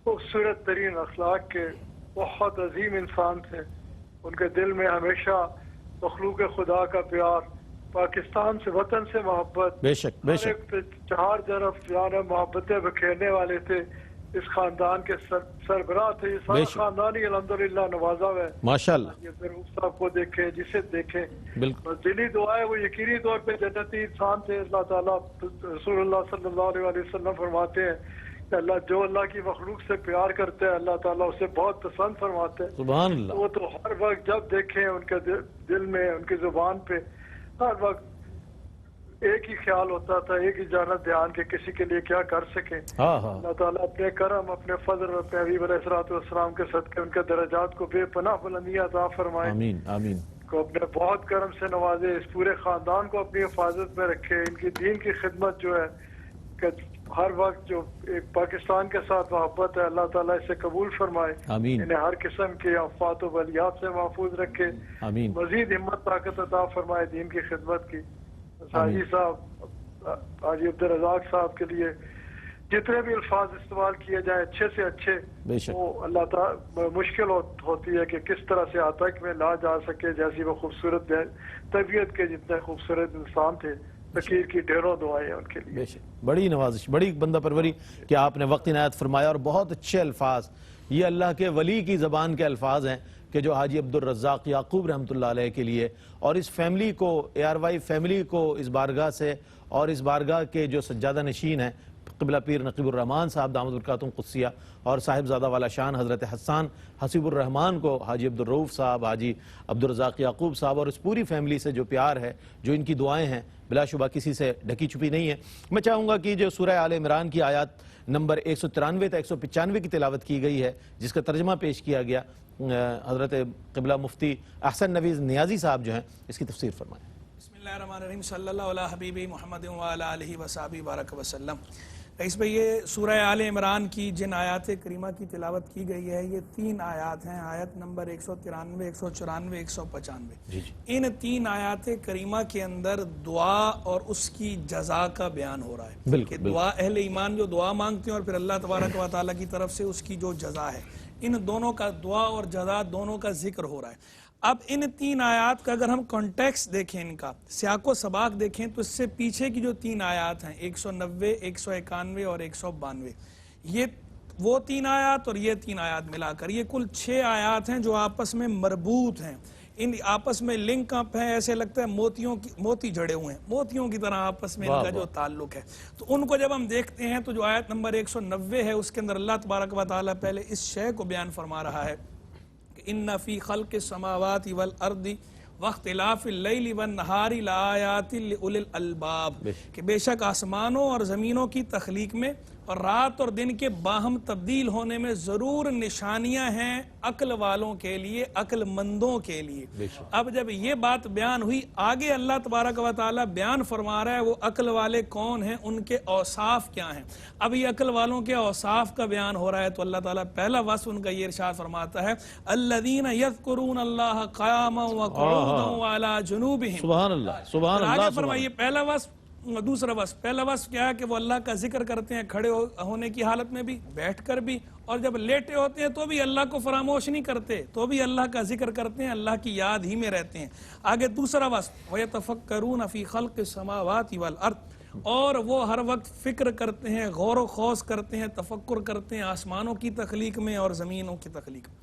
خوبصورت ترین اخلاق کے، بہت عظیم انسان تھے. ان کے دل میں ہمیشہ مخلوق خدا کا پیار، پاکستان سے، وطن سے محبت، بے شک بے شک چار طرف محبتیں بکھیرنے والے تھے. اس خاندان کے سربراہ تھے. یہ سارا خاندان ہی الحمدللہ نوازا ہے ماشاءاللہ. یہ ضرور صاحب کو دیکھیں، جسے دیکھیں، بالکل دلی دعا ہے، وہ یقینی طور پہ جنتی انسان تھے. اللہ تعالیٰ رسول اللہ صلی اللہ علیہ وسلم فرماتے ہیں کہ اللہ جو اللہ کی مخلوق سے پیار کرتے ہیں اللہ تعالیٰ اسے بہت پسند فرماتے ہیں. سبحان اللہ. وہ تو ہر وقت جب دیکھیں ان کے دل میں، ان کی زبان پہ ہر وقت ایک ہی خیال ہوتا تھا، ایک ہی جانت دھیان کہ کسی کے لیے کیا کر سکیں. اللہ تعالیٰ اپنے کرم، اپنے فضل، اپنے حبیب علیہ السلام کے صدقے ان کے درجات کو بے پناہ بلندیاں عطا فرمائے. آمین آمین. کو اپنے بہت کرم سے نوازے، اس پورے خاندان کو اپنی حفاظت میں رکھے. ان کی دین کی خدمت جو ہے کہ ہر وقت جو ایک پاکستان کے ساتھ محبت ہے، اللہ تعالیٰ اسے قبول فرمائے. آمین. انہیں ہر قسم کے آفات و بلیات سے محفوظ رکھے. آمین. مزید ہمت طاقت عطا فرمائے دین کی خدمت کی. حاجی صاحب، حاجی عبدالرزاق صاحب کے لیے جتنے بھی الفاظ استعمال کیے جائیں اچھے سے اچھے، وہ اللہ تعالیٰ مشکل ہوتی ہے کہ کس طرح سے آتک میں لا جا سکے. جیسی وہ خوبصورت طبیعت کے جتنے خوبصورت انسان تھے، فقیر کی ڈھیروں دعائیں ان کے لیے. بڑی نوازش، بڑی بندہ پروری کہ آپ نے وقت عنایت فرمایا، اور بہت اچھے الفاظ، یہ اللہ کے ولی کی زبان کے الفاظ ہیں کہ جو حاجی عبدالرزاق یعقوب رحمۃ اللہ علیہ کے لیے اور اس فیملی کو، ARY فیملی کو، اس بارگاہ سے اور اس بارگاہ کے جو سجادہ نشین ہیں قبلہ پیر نقیب الرحمان صاحب دامت برکاتہم قدسیہ اور صاحبزادہ والا شان حضرت حسان حسیب الرحمان کو حاجی عبدالرؤوف صاحب، حاجی عبدالرزاق یعقوب صاحب اور اس پوری فیملی سے جو پیار ہے، جو ان کی دعائیں ہیں، بلا شبہ کسی سے ڈھکی چھپی نہیں ہے۔ میں چاہوں گا کہ جو سورہ آل عمران کی آیات نمبر 193 تا 195 کی تلاوت کی گئی ہے، جس کا ترجمہ پیش کیا گیا، حضرت قبلہ مفتی احسن نویز نیازی صاحب جو ہیں اس کی تفسیر فرمائیں۔ بسم اللہ الرحمن الرحیم، صلی اللہ علیہ حبیبی محمد وعلی آلہ وصحبہ بارک وسلم۔ اس پہ یہ سورہ آل عمران کی جن آیات کریمہ کی تلاوت کی گئی ہے، یہ 3 آیات ہیں، آیت نمبر 193، 194، 195۔ ان 3 آیات کریمہ کے اندر دعا اور اس کی جزا کا بیان ہو رہا ہے کہ دعا، اہل ایمان جو دعا مانگتے ہیں اور پھر اللہ تبارک و تعالیٰ کی طرف سے اس کی جو جزا ہے، ان دونوں کا دعا اور جزا دونوں کا ذکر ہو رہا ہے۔ اب ان 3 آیات کا اگر ہم کانٹیکس دیکھیں، ان کا سیاق و سباق دیکھیں، تو اس سے پیچھے کی جو 3 آیات ہیں 190، 191 اور 192، یہ وہ 3 آیات اور یہ 3 آیات ملا کر یہ کل 6 آیات ہیں جو آپس میں مربوط ہیں، ان آپس میں لنک اپ ہیں، ایسے لگتا ہے موتی جڑے ہوئے ہیں، موتیوں کی طرح آپس میں ان کا جو تعلق ہے۔ تو ان کو جب ہم دیکھتے ہیں تو جو آیت نمبر 190 ہے، اس کے اندر اللہ تبارک و تعالیٰ پہلے اس شے کو بیان فرما رہا ہے کہ ان فی خلق السماوات والارض واختلاف اللیل والنہار لآیات لأولی الالباب، کہ بے شک آسمانوں اور زمینوں کی تخلیق میں اور رات اور دن کے باہم تبدیل ہونے میں ضرور نشانیاں ہیں عقل والوں کے لیے، عقل مندوں کے لیے۔ اب جب یہ بات بیان ہوئی، آگے اللہ تبارک و تعالیٰ بیان فرما رہا ہے وہ عقل والے کون ہیں، ان کے اوصاف کیا ہیں۔ اب یہ عقل والوں کے اوصاف کا بیان ہو رہا ہے تو اللہ تعالیٰ پہلا وصف ان کا یہ ارشاد فرماتا ہے، الذین یذکرون اللہ قیاما وقعودا وعلی جنوبہم۔ سبحان اللہ، سبحان اللہ۔ آگے فرمائیے پہلا وصف، دوسرا وصف۔ پہلا وصف کیا ہے کہ وہ اللہ کا ذکر کرتے ہیں کھڑے ہونے کی حالت میں بھی، بیٹھ کر بھی، اور جب لیٹے ہوتے ہیں تو بھی اللہ کو فراموش نہیں کرتے، تو بھی اللہ کا ذکر کرتے ہیں، اللہ کی یاد ہی میں رہتے ہیں۔ آگے دوسرا وصف، وَيَتَفَكَّرُونَ فِي خَلْقِ السَّمَاوَاتِ وَالْأَرْضِ، اور وہ ہر وقت فکر کرتے ہیں، غور و خوض کرتے ہیں، تفکر کرتے ہیں آسمانوں کی تخلیق میں اور زمینوں کی تخلیق میں۔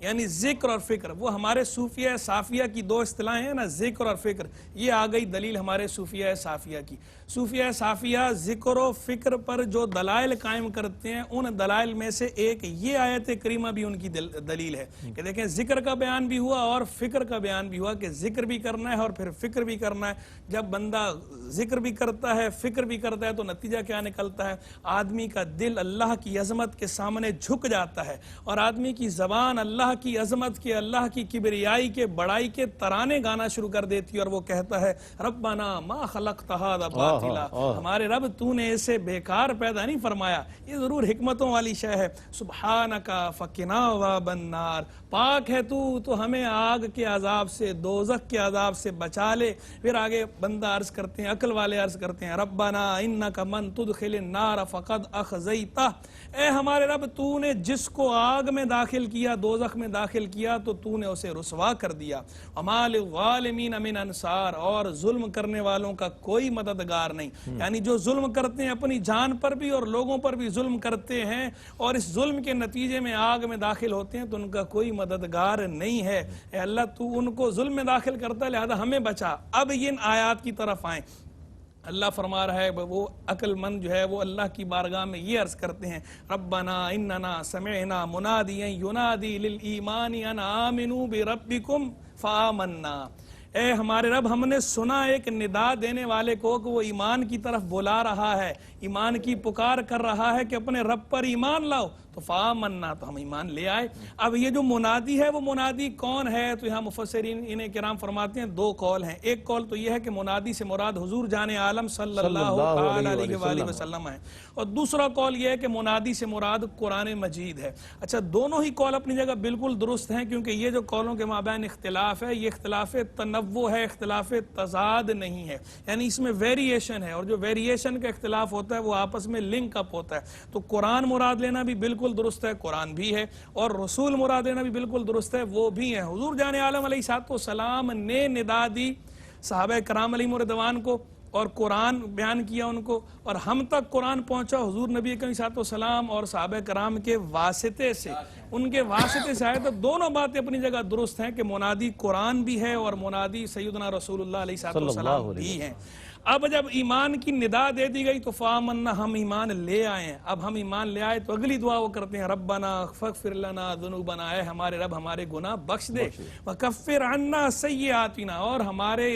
یعنی ذکر اور فکر، وہ ہمارے صوفیہ صافیہ کی 2 اصطلاحیں ہیں نا، ذکر اور فکر، یہ آ گئی دلیل ہمارے صوفیہ صافیہ کی۔ صوفیہ صافیہ ذکر و فکر پر جو دلائل قائم کرتے ہیں، ان دلائل میں سے ایک یہ آیت کریمہ بھی ان کی دلیل ہے کہ دیکھیں ذکر کا بیان بھی ہوا اور فکر کا بیان بھی ہوا کہ ذکر بھی کرنا ہے اور پھر فکر بھی کرنا ہے۔ جب بندہ ذکر بھی کرتا ہے، فکر بھی کرتا ہے تو نتیجہ کیا نکلتا ہے؟ آدمی کا دل اللہ کی عظمت کے سامنے جھک جاتا ہے اور آدمی کی زبان اللہ کی عظمت کے، اللہ کی کبریائی کے، بڑائی کے ترانے گانا شروع کر دیتی ہے، اور وہ کہتا ہے ربنا ما خلقت ھذا باطلا، ہمارے رب تو نے اسے بیکار پیدا نہیں فرمایا، یہ ضرور حکمتوں والی شے ہے۔ سبحانک فقنا عذاب النار، پاک ہے تو ہمیں آگ کے عذاب سے، دوزخ کے عذاب سے بچا لے۔ پھر آگے بندہ عرض کرتے ہیں، عقل والے عرض کرتے ہیں ربنا انک من تدخل النار فقد اخزیتہ، اے ہمارے رب تو نے جس کو آگ میں داخل کیا، دوزخ میں داخل کیا، تو تو نے اسے رسوا کر دیا۔ وما للظالمین من انصار، اور ظلم کرنے والوں کا کوئی مددگار نہیں۔ یعنی جو ظلم کرتے ہیں اپنی جان پر بھی اور لوگوں پر بھی ظلم کرتے ہیں اور اس ظلم کے نتیجے میں آگ میں داخل ہوتے ہیں تو ان کا کوئی مددگار نہیں ہے۔ اے اللہ تو ان کو ظلم میں داخل کرتا ہے، لہذا ہمیں بچا۔ اب ان آیات کی طرف آئیں۔ اللہ فرما رہا ہے وہ عقل مند جو ہے وہ اللہ کی بارگاہ میں یہ عرض کرتے ہیں ربنا اننا سمعنا منادیا ینادی للایمان ان آمنوا بربکم فآمنا، اے ہمارے رب ہم نے سنا ایک ندا دینے والے کو کہ وہ ایمان کی طرف بلا رہا ہے، ایمان کی پکار کر رہا ہے کہ اپنے رب پر ایمان لاؤ، تو فآمنا، تو ہم ایمان لے آئے۔ اب یہ جو منادی ہے وہ منادی کون ہے؟ تو یہاں مفسرین انہیں کرام فرماتے ہیں 2 قول ہیں۔ ایک قول تو یہ ہے کہ منادی سے مراد حضور جان عالم صلی اللہ علیہ وآلہ وسلم ہے، اور دوسرا قول یہ ہے کہ منادی سے مراد قرآن مجید ہے۔ اچھا، دونوں ہی قول اپنی جگہ بالکل درست ہیں، کیونکہ یہ جو قولوں کے مابین اختلاف ہے یہ اختلاف تنوع ہے، اختلاف تضاد نہیں ہے، یعنی اس میں ویریشن ہے، اور جو ویریشن کا اختلاف ہوتا ہے وہ آپس میں لنک اپ ہوتا ہے۔ تو قرآن مراد لینا بھی بالکل درست ہے، قرآن بھی ہے، اور رسول مراد لینا بھی بالکل درست ہے، وہ بھی ہے۔ حضور جان عالم علیہ السلام نے ندا دی صحابہ کرام علیہم رضوان کو، اور قرآن بیان کیا ان کو، اور ہم تک قرآن پہنچا حضور نبی کریم صلی اللہ علیہ وسلم اور صحابہ کرام کے واسطے سے، ان کے واسطے سے آئے۔ تو دونوں باتیں اپنی جگہ درست ہیں کہ منادی قرآن بھی ہے اور منادی سیدنا رسول اللہ علیہ السلام بھی ہیں۔ اب جب ایمان کی ندا دے دی گئی تو فآمنا ہم ایمان لے آئے ہیں. اب ہم ایمان لے آئے تو اگلی دعا وہ کرتے ہیں ربنا فاغفر لنا ذنوبنا، اے ہمارے رب ہمارے گناہ بخش دے، وکفر عنا سیئاتنا، اور ہمارے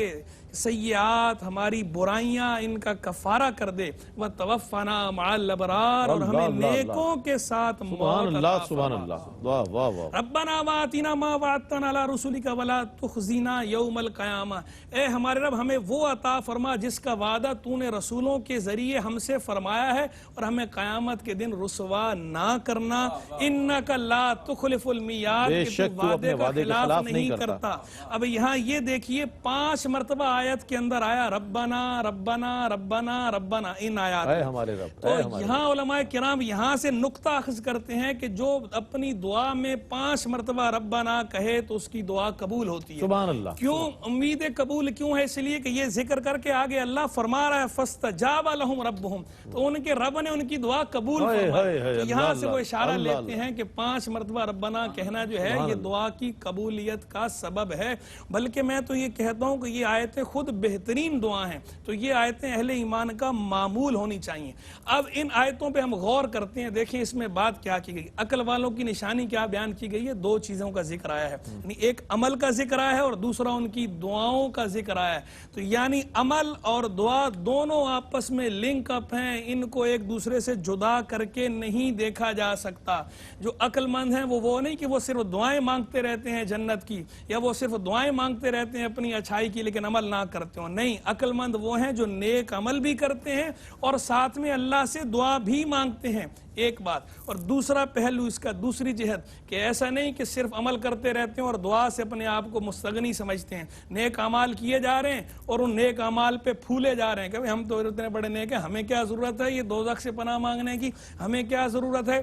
سیئات ہماری برائیاں ان کا کفارہ کر دے، وتوفنا مع الابرار، اور ہمیں نیکوں کے ساتھ موت عطا فرما. سبحان اللہ، واہ واہ واہ. ربنا وآتنا ما وعدتنا علی رسولک ولا تخزنا یوم القیامہ، اے ہمارے رب ہمیں وہ عطا فرما جس کا وعدہ تو نے رسولوں کے ذریعے ہم سے فرمایا ہے، اور ہمیں قیامت کے دن رسوا نہ کرنا. انک لا تخلف المیعاد، کہ تو وعدے کا خلاف نہیں کرتا. اب یہاں یہ دیکھیے 5 مرتبہ آیت کے اندر آیا ربنا ربنا ربنا ربنا، ان آیات اے ہمارے رب. تو یہاں علماء کرام یہاں سے نقطہ اخذ کرتے ہیں کہ جو اپنی دعا میں 5 مرتبہ ربنا کہے تو اس کی دعا قبول ہوتی ہے. سبحان اللہ. کیوں امید قبول کیوں ہے؟ اس لیے کہ یہ ذکر کر کے آگے اللہ فرما رہا ہے فاستجاب لهم ربهم، تو ان کے رب نے ان کی دعا قبول فرمائی. تو یہاں سے وہ اشارہ لیتے ہیں کہ 5 مرتبہ ربنا کہنا جو ہے یہ دعا کی قبولیت کا سبب ہے. بلکہ میں تو یہ کہتا ہوں کہ یہ آیتیں خود بہترین دعا ہیں، تو یہ آیتیں اہل ایمان کا معمول ہونی چاہیے. اب ان آیتوں پہ ہم غور کرتے ہیں. دیکھیں اس میں بات کیا کی گئی، عقل والوں کی نشانی کیا بیان کی گئی ہے؟ 2 چیزوں کا ذکر آیا ہے، یعنی ایک عمل کا ذکر آیا ہے اور دوسرا ان کی دعاؤں کا ذکر آیا ہے. تو یعنی عمل اور دعا دونوں آپس میں لنک اپ ہیں، ان کو ایک دوسرے سے جدا کر کے نہیں دیکھا جا سکتا. جو عقل مند ہیں وہ نہیں کہ وہ صرف دعائیں مانگتے رہتے ہیں جنت کی، یا وہ صرف دعائیں مانگتے رہتے ہیں اپنی اچھائی کی لیکن عمل نہ کرتے ہوں. نہیں، عقل مند وہ ہیں جو نیک عمل بھی کرتے ہیں اور ساتھ میں اللہ سے دعا بھی مانگتے ہیں. ایک بات. اور دوسرا پہلو اس کا، دوسری جہت، کہ ایسا نہیں کہ صرف عمل کرتے رہتے ہیں اور دعا سے اپنے آپ کو مستغنی سمجھتے ہیں. نیک اعمال کیے جا رہے ہیں اور ان نیک اعمال پہ پھولے جا رہے ہیں کہ ہم تو اتنے بڑے نیک ہیں، ہمیں کیا ضرورت ہے یہ دوزخ سے پناہ مانگنے کی، ہمیں کیا ضرورت ہے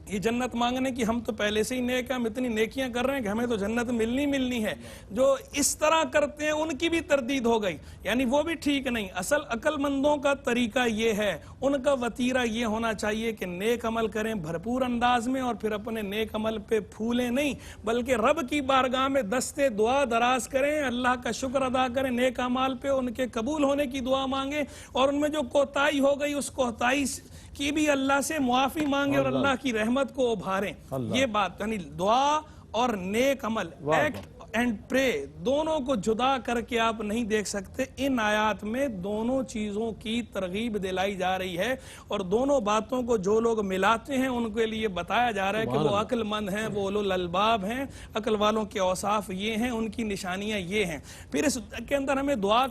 یہ جنت مانگنے کی، ہم تو پہلے سے ہی نیک ہیں، ہم اتنی نیکیاں کر رہے ہیں کہ ہمیں تو جنت ملنی ہے. جو اس طرح کرتے ہیں ان کی بھی تردید ہو گئی، یعنی وہ بھی ٹھیک نہیں. اصل عقل مندوں کا طریقہ یہ ہے، ان کا وتیرہ یہ ہونا چاہیے کہ نیک عمل کریں بھرپور انداز میں اور پھر اپنے نیک عمل پہ پھولیں نہیں، بلکہ رب کی بارگاہ میں دستے دعا دراز کریں، اللہ کا شکر ادا کریں، نیک اعمال پہ ان کے قبول ہونے کی دعا مانگیں، اور ان میں جو کوتاہی ہو گئی اس کوتاہی کی بھی اللہ سے معافی مانگے اور اللہ کی رحمت کو ابھاریں. یہ بات یعنی دعا اور نیک عمل، ایکٹ اینڈ پرے، دونوں کو جدا کر کے آپ نہیں دیکھ سکتے. ان آیات میں دونوں چیزوں کی ترغیب دلائی جا رہی ہے، اور دونوں باتوں کو جو لوگ ملاتے ہیں ان کے لیے بتایا جا رہا ہے کہ وہ عقل مند ہیں، وہ اولو الالباب ہیں. عقل والوں کے اوصاف یہ ہیں، ان کی نشانیاں یہ ہیں. پھر اس کے اندر ہمیں دعا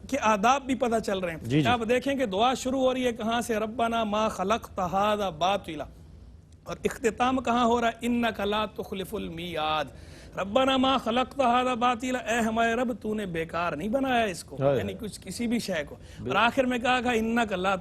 کے آداب بھی پتہ چل رہے ہیں. آپ دیکھیں کہ دعا شروع ہو رہی ہے کہاں سے؟ ربنا ما خلقت ھذا باطلا، اور اختتام کہاں ہو رہا ہے؟ انک لا تخلف المیعاد. ربنا ما خلقت ھذا باطلا، اے ہمارے رب تو نے بیکار نہیں بنایا اس کو، یعنی کچھ کسی بھی شے کو. اور آخر میں کہا انک لا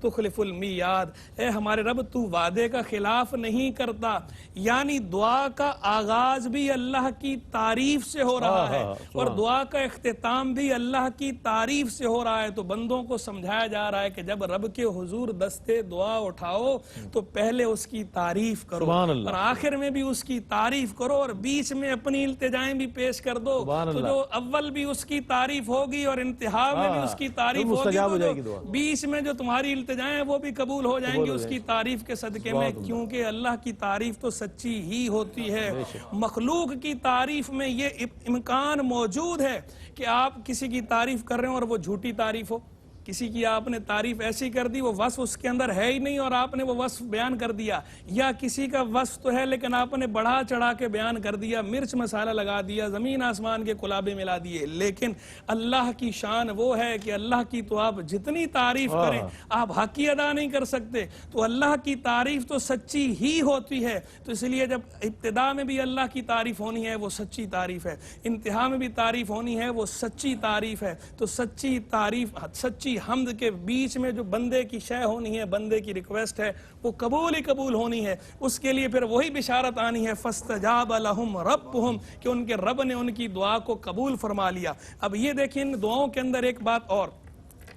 تخلف المیعاد، اے ہمارے رب تو وعدے کا خلاف نہیں کرتا. یعنی دعا کا آغاز بھی اللہ کی تعریف سے ہو رہا ہے اور دعا کا اختتام بھی اللہ کی تعریف سے ہو رہا ہے. تو بندوں کو سمجھایا جا رہا ہے کہ جب رب کے حضور دستے دعا اٹھاؤ تو پہلے اس کی تعریف کرو اور آخر میں بھی اس کی تعریف کرو اور بیچ میں اپنی التجائیں بھی پیش کر دو. تو جو اول بھی اس کی تعریف ہوگی اور انتہا میں بھی اس کی تعریف ہوگی، تو بیچ میں جو تمہاری التجائیں ہیں وہ بھی قبول ہو جائیں گی اس کی تعریف کے صدقے میں. کیونکہ اللہ کی تعریف تو سچی ہی ہوتی ہے. مخلوق کی تعریف میں یہ امکان موجود ہے کہ آپ کسی کی تعریف کر رہے ہیں اور وہ جھوٹی تعریف ہو. کسی کی آپ نے تعریف ایسی کر دی وہ وصف اس کے اندر ہے ہی نہیں اور آپ نے وہ وصف بیان کر دیا، یا کسی کا وصف تو ہے لیکن آپ نے بڑھا چڑھا کے بیان کر دیا، مرچ مسالہ لگا دیا، زمین آسمان کے کلابے ملا دیے. لیکن اللہ کی شان وہ ہے کہ اللہ کی تو آپ جتنی تعریف کریں آپ حق ہی ادا نہیں کر سکتے. تو اللہ کی تعریف تو سچی ہی ہوتی ہے. تو اس لیے جب ابتدا میں بھی اللہ کی تعریف ہونی ہے وہ سچی تعریف ہے، انتہا میں بھی تعریف ہونی ہے وہ سچی تعریف ہے. تو سچی تعریف، سچی حمد کے بیچ میں جو بندے کی شے ہونی ہے، بندے کی ریکویسٹ ہے، وہ قبول ہی قبول ہونی ہے. اس کے لیے پھر وہی بشارت آنی ہے فاستجاب لهم ربهم، کہ ان کے رب نے ان کی دعا کو قبول فرما لیا. اب یہ دیکھیں ان دعاؤں کے اندر ایک بات اور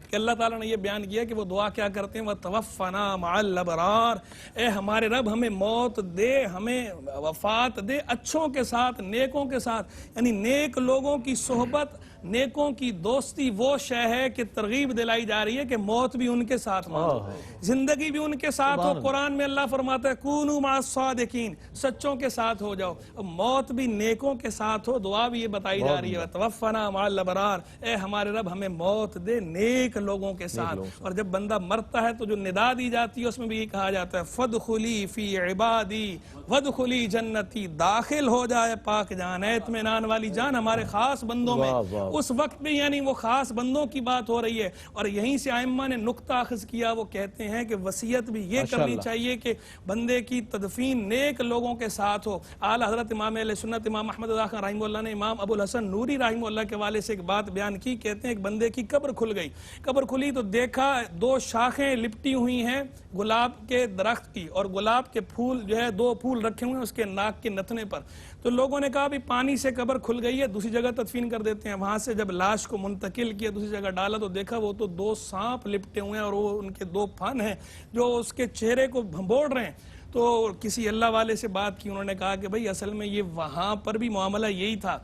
کہ اللہ تعالیٰ نے یہ بیان کیا کہ وہ دعا کیا کرتے ہیں، وَتَوَفَّنَا مَعَ الْأَبْرَارِ، اے ہمارے رب ہمیں موت دے، ہمیں وفات دے اچھوں کے ساتھ، نیکوں کے ساتھ. یعنی نیک لوگوں کی صحبت نیکوں کی دوستی وہ شے ہے کہ ترغیب دلائی جا رہی ہے کہ موت بھی ان کے ساتھ مانو، زندگی بھی ان کے ساتھ ہو۔ قرآن میں اللہ فرماتا ہے کونوا مع الصادقین، سچوں کے ساتھ ہو جاؤ، موت بھی نیکوں کے ساتھ ہو۔ دعا بھی یہ بتائی جا رہی ہے توفنا مع الابرار، اے ہمارے رب ہمیں موت دے نیک لوگوں کے ساتھ۔ اور جب بندہ مرتا ہے تو جو ندا دی جاتی ہے اس میں بھی یہ کہا جاتا ہے فادخلی فی عبادی وادخلی جنتی، داخل ہو جائے پاک جان، اطمینان والی جان ہمارے خاص بندوں میں۔ اس وقت بھی یعنی وہ خاص بندوں کی بات ہو رہی ہے، اور یہیں سے ائمہ نے نقطہ اخذ کیا، وہ کہتے ہیں کہ وصیت بھی یہ کرنی چاہیے کہ بندے کی تدفین نیک لوگوں کے ساتھ ہو۔ اعلیٰ حضرت امام اہل سنت امام احمد رضا خان رحمہ اللہ نے امام ابو الحسن نوری رحمہ اللہ کے والے سے ایک بات بیان کی، کہتے ہیں ایک بندے کی قبر کھل گئی، قبر کھلی تو دیکھا 2 شاخیں لپٹی ہوئی ہیں گلاب کے درخت کی، اور گلاب کے پھول جو ہے 2 پھول رکھے ہوئے ہیں اس کے ناک کے نتنے پر۔ تو لوگوں نے کہا بھی پانی سے قبر کھل گئی ہے، دوسری جگہ تدفین کر دیتے ہیں۔ وہاں سے جب لاش کو منتقل کیا دوسری جگہ ڈالا تو دیکھا وہ تو 2 سانپ لپٹے ہوئے ہیں، اور وہ ان کے 2 پھن ہیں جو اس کے چہرے کو بھنبوڑ رہے ہیں۔ تو کسی اللہ والے سے بات کی، انہوں نے کہا کہ بھئی اصل میں یہ وہاں پر بھی معاملہ یہی تھا،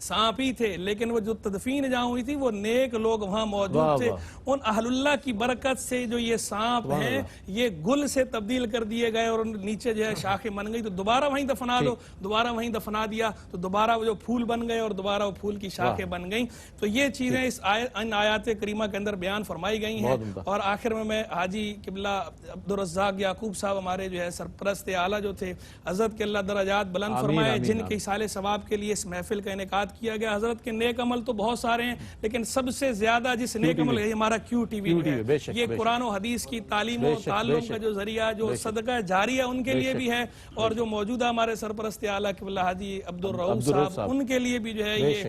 سانپ ہی تھے، لیکن وہ جو تدفین جہاں ہوئی تھی وہ نیک لوگ وہاں موجود تھے۔ ان اہل اللہ کی برکت سے جو یہ سانپ ہیں یہ گل سے تبدیل کر دیے گئے، اور نیچے جو ہے شاخیں بن گئی، تو دوبارہ وہیں دفنا دو، دوبارہ وہیں دفنا دیا تو دوبارہ وہ جو پھول بن گئے اور دوبارہ وہ پھول کی شاخیں بن گئیں۔ تو یہ چیزیں ان آیات کریمہ کے اندر بیان فرمائی گئی ہیں۔ اور آخر میں حاجی قبلہ عبدالرزاق یعقوب صاحب ہمارے جو ہے سرپرست اعلیٰ جو تھے، حضرت کے اللہ درجات بلند فرمائے، جن کے ایصال ثواب کے لیے اس محفل کا انعقاد کیا گیا۔ حضرت کے نیک عمل تو بہت سارے ہیں، لیکن سب سے زیادہ جس نیک عمل ہے ہمارا کیو ٹی وی ہے، یہ قرآن و حدیث کی تعلیم و تعلم کا جو ذریعہ، جو صدقہ جاریہ ان کے لیے بھی ہے، اور جو موجودہ ہمارے سرپرست اعلیٰ قبلہ حاجی عبدالرؤوف صاحب ان کے لیے بھی جو ہے یہ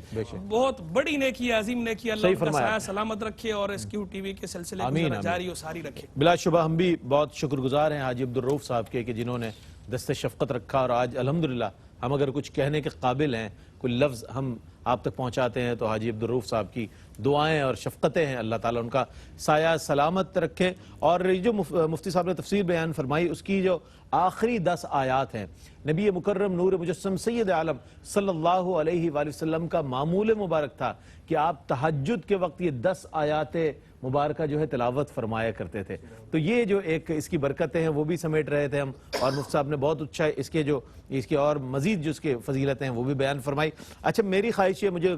بہت بڑی نیکی ہے، عظیم نیکی ہے۔ اللہ ان کا سایہ سلامت رکھے اور اس کیو ٹی وی کے سلسلے کو جاری و ساری رکھے۔ بلا شبہ ہم بھی بہت شکر گزار ہیں حاجی عبدالرؤوف صاحب کے کہ جنہوں نے دست شفقت رکھا، اور آج الحمدللہ ہم اگر کچھ کہنے کے قابل ہیں، کوئی لفظ ہم آپ تک پہنچاتے ہیں تو حاجی عبدالرؤوف صاحب کی دعائیں اور شفقتیں ہیں، اللہ تعالیٰ ان کا سایہ سلامت رکھے۔ اور جو مفتی صاحب نے تفسیر بیان فرمائی اس کی جو آخری 10 آیات ہیں، نبی مکرم نور مجسم سید عالم صلی اللہ علیہ وآلہ وسلم کا معمول مبارک تھا کہ آپ تہجد کے وقت یہ 10 آیات مبارکہ جو ہے تلاوت فرمایا کرتے تھے۔ تو یہ جو ایک اس کی برکتیں ہیں وہ بھی سمیٹ رہے تھے ہم، اور مفتی صاحب نے بہت اچھا اس کے اور مزید جو اس کے فضیلتیں ہیں وہ بھی بیان فرمائی۔ اچھا میری خواہش ہے، مجھے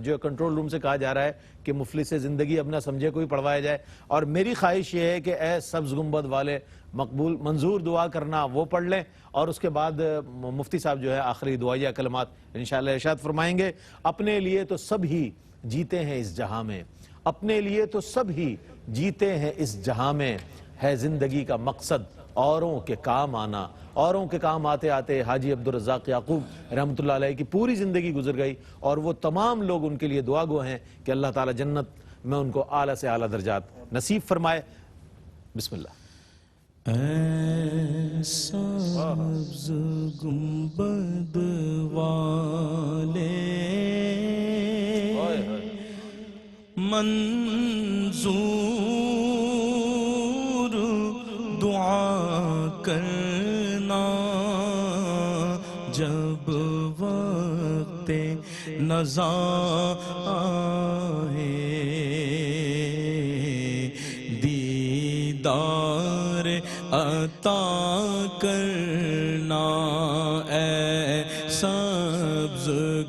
جو کنٹرول روم سے کہا جا رہا ہے کہ مفلس زندگی اب نہ سمجھے کوئی پڑھوایا جائے، اور میری خواہش یہ ہے کہ اے سبز گنبد والے مقبول منظور دعا کرنا وہ پڑھ لیں، اور اس کے بعد مفتی صاحب جو ہے آخری دعائیہ کلمات انشاءاللہ ارشاد فرمائیں گے۔ اپنے لیے تو سب ہی جیتے ہیں اس جہاں میں، اپنے لیے تو سب ہی جیتے ہیں اس جہاں میں، ہے زندگی کا مقصد اوروں کے کام آنا۔ اوروں کے کام آتے آتے حاجی عبدالرزاق یعقوب رحمۃ اللہ علیہ کی پوری زندگی گزر گئی، اور وہ تمام لوگ ان کے لیے دعا گو ہیں کہ اللہ تعالیٰ جنت میں ان کو اعلیٰ سے اعلیٰ درجات نصیب فرمائے۔ بسم اللہ۔ اے سبز گنبد والے منظور دعا کرنا، جب وقت نزا آئے دیدار عطا کرنا، اے سبز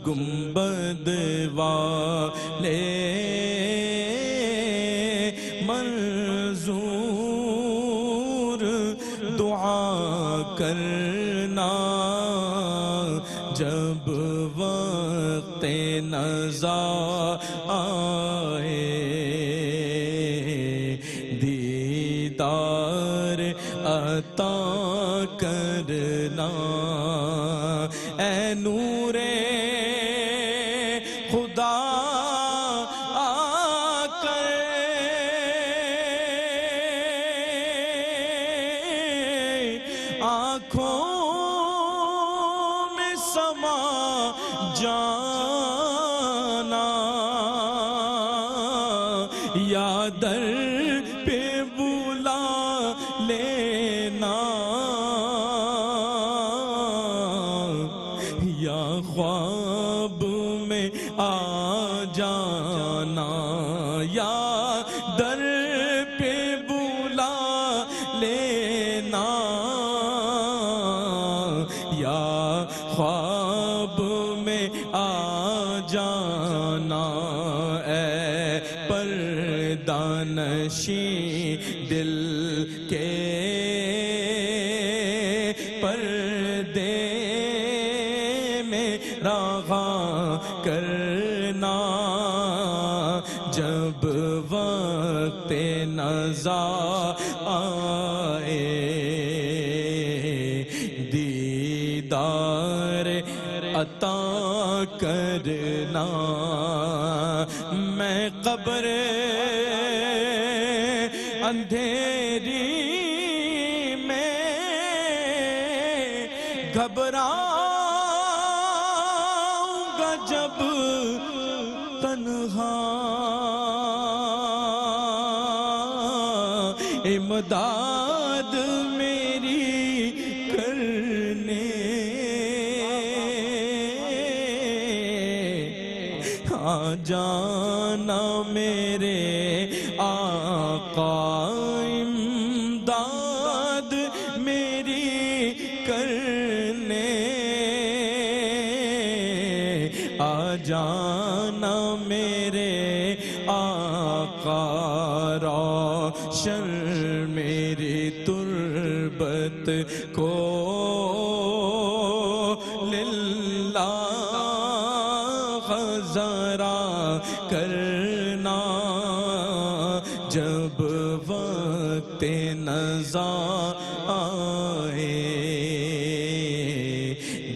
گنبد والے منظور دعا کرنا، جب وقت نزا آئے دیدار عطا کرنا، اے نور خدا آ کر آنکھوں میں سما جانا، یا در پہ بلا لینا، یا خواب میں آ جانا یا در پہ بلا لینا یا خواب میں آ جانا اے پردہ نشین دل کے پردے میں رہا کرنا جب وقت نزا آئے دیدار عطا کرنا میں قبر اندھیری میں گھبراؤں گا جب تنہا امداد میری کرنے آ جانا میرے آقا امداد میری کرنے آ جانا میرے آقا روشن میری تربت کو للہ ذرا کرنا جب وقت نزا آئے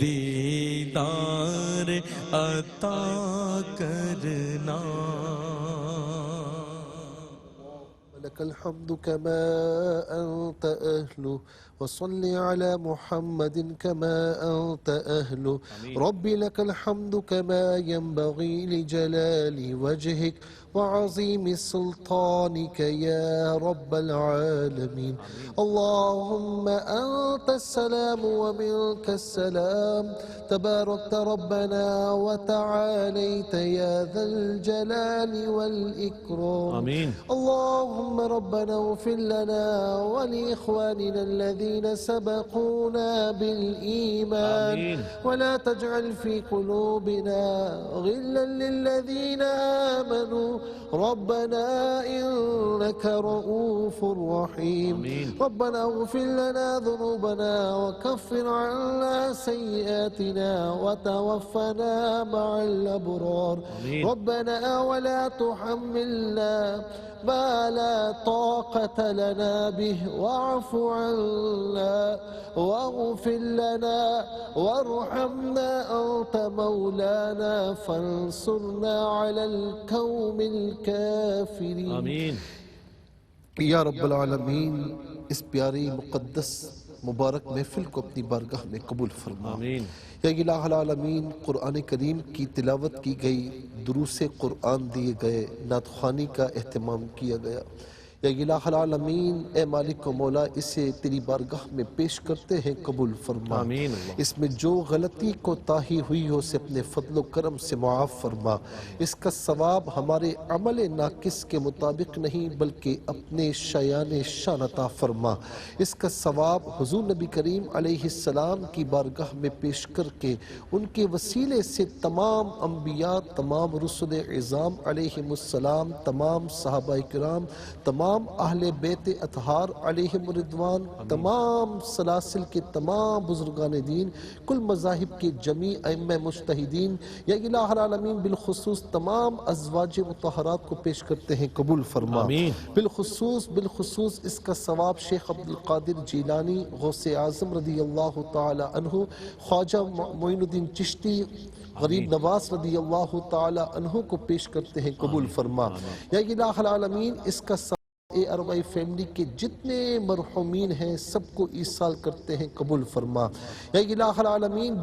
دیدار عطا کرنا لك الحمد كما أنت أهله وصل على محمد كما أنت أهله ربي لك الحمد كما ينبغي لجلال وجهك وعظيم سلطانك يا رب العالمين اللهم أنت السلام ومنك السلام تباركت ربنا وتعاليت يا ذا الجلال والإكرام آمين. اللهم ربنا اغفر لنا ولإخواننا الذين سبقونا بالإيمان آمين. ولا تجعل في قلوبنا غلا للذين آمنوا ربنا إنك رؤوف رحيم آمين. ربنا اغفر لنا ذنوبنا وكفر عنا سيئاتنا وتوفنا مع الأبرار آمين. ربنا ولا تحملنا ما لا طاقة لنا به واعف عنا واغفر لنا وارحمنا أنت مولانا فانصرنا على القوم الكافرين آمین. یا رب العالمین اس پیاری مقدس مبارک محفل کو اپنی بارگاہ میں قبول فرما آمین. یا الہ العالمین قرآن کریم کی تلاوت کی گئی دروس قرآن دیے گئے نعت خوانی کا اہتمام کیا گیا یا الہ العالمین اے مالک و مولا اسے تیری بارگاہ میں پیش کرتے ہیں قبول فرما آمین اللہ. اس میں جو غلطی کوتاہی ہوئی ہو اسے اپنے فضل و کرم سے معاف فرما اس کا ثواب ہمارے عمل ناقص کے مطابق نہیں بلکہ اپنے شایان شان عطا فرما اس کا ثواب حضور نبی کریم علیہ السلام کی بارگاہ میں پیش کر کے ان کے وسیلے سے تمام انبیاء تمام رسل عظام علیہم السلام تمام صحابہ کرام تمام اہل بیت اطہار علیہم رضوان تمام سلاسل کے تمام بزرگان دین کل مذاہب کے جمیع ائمہ مجتہدین یا الہ العالمین بالخصوص تمام ازواج مطہرات کو پیش کرتے ہیں قبول فرما آمین. بالخصوص اس کا ثواب شیخ عبدالقادر جیلانی غوث اعظم رضی اللہ تعالی عنہ خواجہ معین الدین چشتی غریب نواز رضی اللہ تعالی عنہ کو پیش کرتے ہیں قبول فرما یا الہ العالمین اس کا اے اروائی فیملی کے جتنے مرحومین ہیں سب کو ایصال کرتے ہیں قبول فرما یا الہ العالمین.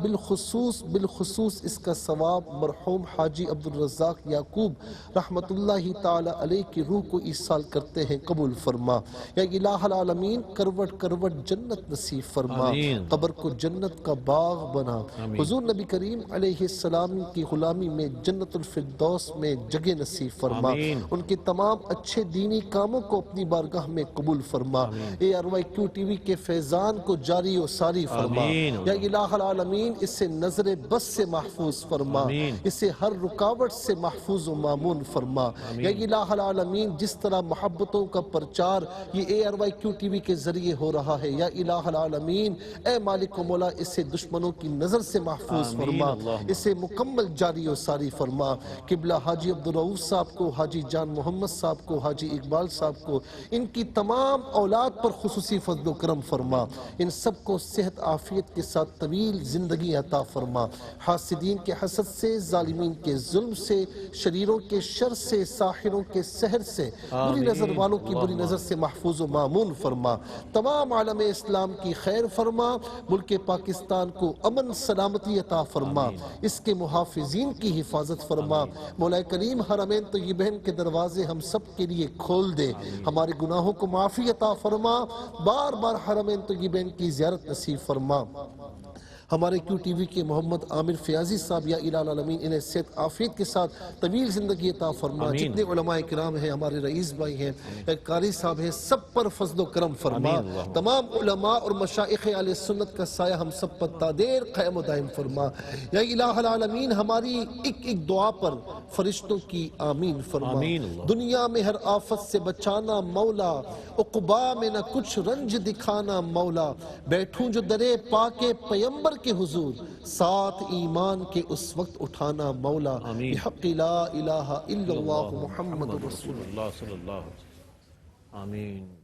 بالخصوص اس کا ثواب مرحوم حاجی عبدالرزاق یعقوب رحمت اللہ تعالی علیہ کی روح کو ایصال کرتے ہیں قبول فرما یا الہ العالمین. کروٹ کروٹ جنت نصیب فرما, قبر کو جنت کا باغ بنا, حضور نبی کریم علیہ السلام کی غلامی میں جنت الفردوس میں جگہ نصیب فرما, ان کے تمام اچھے دینی کاموں کو اپنی بارگاہ میں قبول فرما. اے اروائی کیو ٹی وی کے فیضان کو جاری و ساری فرما یا الہ العالمین. اسے نظر بس سے محفوظ فرما, اسے ہر رکاوٹ سے محفوظ و مامون فرما یا الہ العالمین. جس طرح محبتوں کا پرچار یہ اے اروائی کیو ٹی وی کے ذریعے ہو رہا ہے یا الہ العالمین, اے مالک و مولا اسے دشمنوں کی نظر سے محفوظ فرما, اسے مکمل جاری و ساری فرما. قبلہ حاجی عبدالرؤوف صاحب کو, حاجی جان محمد صاحب کو, حاجی اقبال صاحب کو, ان کی تمام اولاد پر خصوصی فضل و کرم فرما. ان سب کو صحت عافیت کے ساتھ طویل زندگی عطا فرما. حاسدین کے حسد سے, ظالمین کے ظلم سے, شریروں کے شر سے, ساحروں کے سحر سے, بری نظر والوں کی بری نظر سے محفوظ و مامون فرما. تمام عالم اسلام کی خیر فرما. ملک پاکستان کو امن سلامتی عطا فرما, اس کے محافظین کی حفاظت فرما. مولا کریم حرمین طیبین کے دروازے ہم سب کے لیے کھول دے, ہمارے گناہوں کو معافی عطا فرما. بار بار حرمین طیبین کی زیارت نصیب فرما. ہمارے کیو ٹی وی کے محمد عامر فیاضی صاحب یا الہ العالمین انہیں صحت عافیت کے ساتھ طویل زندگی عطا فرما. جتنے علماء کرام ہیں, ہمارے رئیس بھائی ہیں, قاری صاحب ہیں, سب پر فضل و کرم فرما. تمام علماء اور مشائخ اہل سنت کا سایہ ہم سب پر تادیر قائم و دائم فرما یا الہ العالمین. ہماری ایک دعا پر فرشتوں کی آمین فرما. دنیا میں ہر آفت سے بچانا مولا, عقبا میں نہ کچھ رنج دکھانا مولا. بیٹھوں جو درے پاک پیمبر کے حضور, ساتھ ایمان کے اس وقت اٹھانا مولا. بحق لا الہ الا اللہ محمد رسول اللہ صلی اللہ علیہ وسلم. آمین.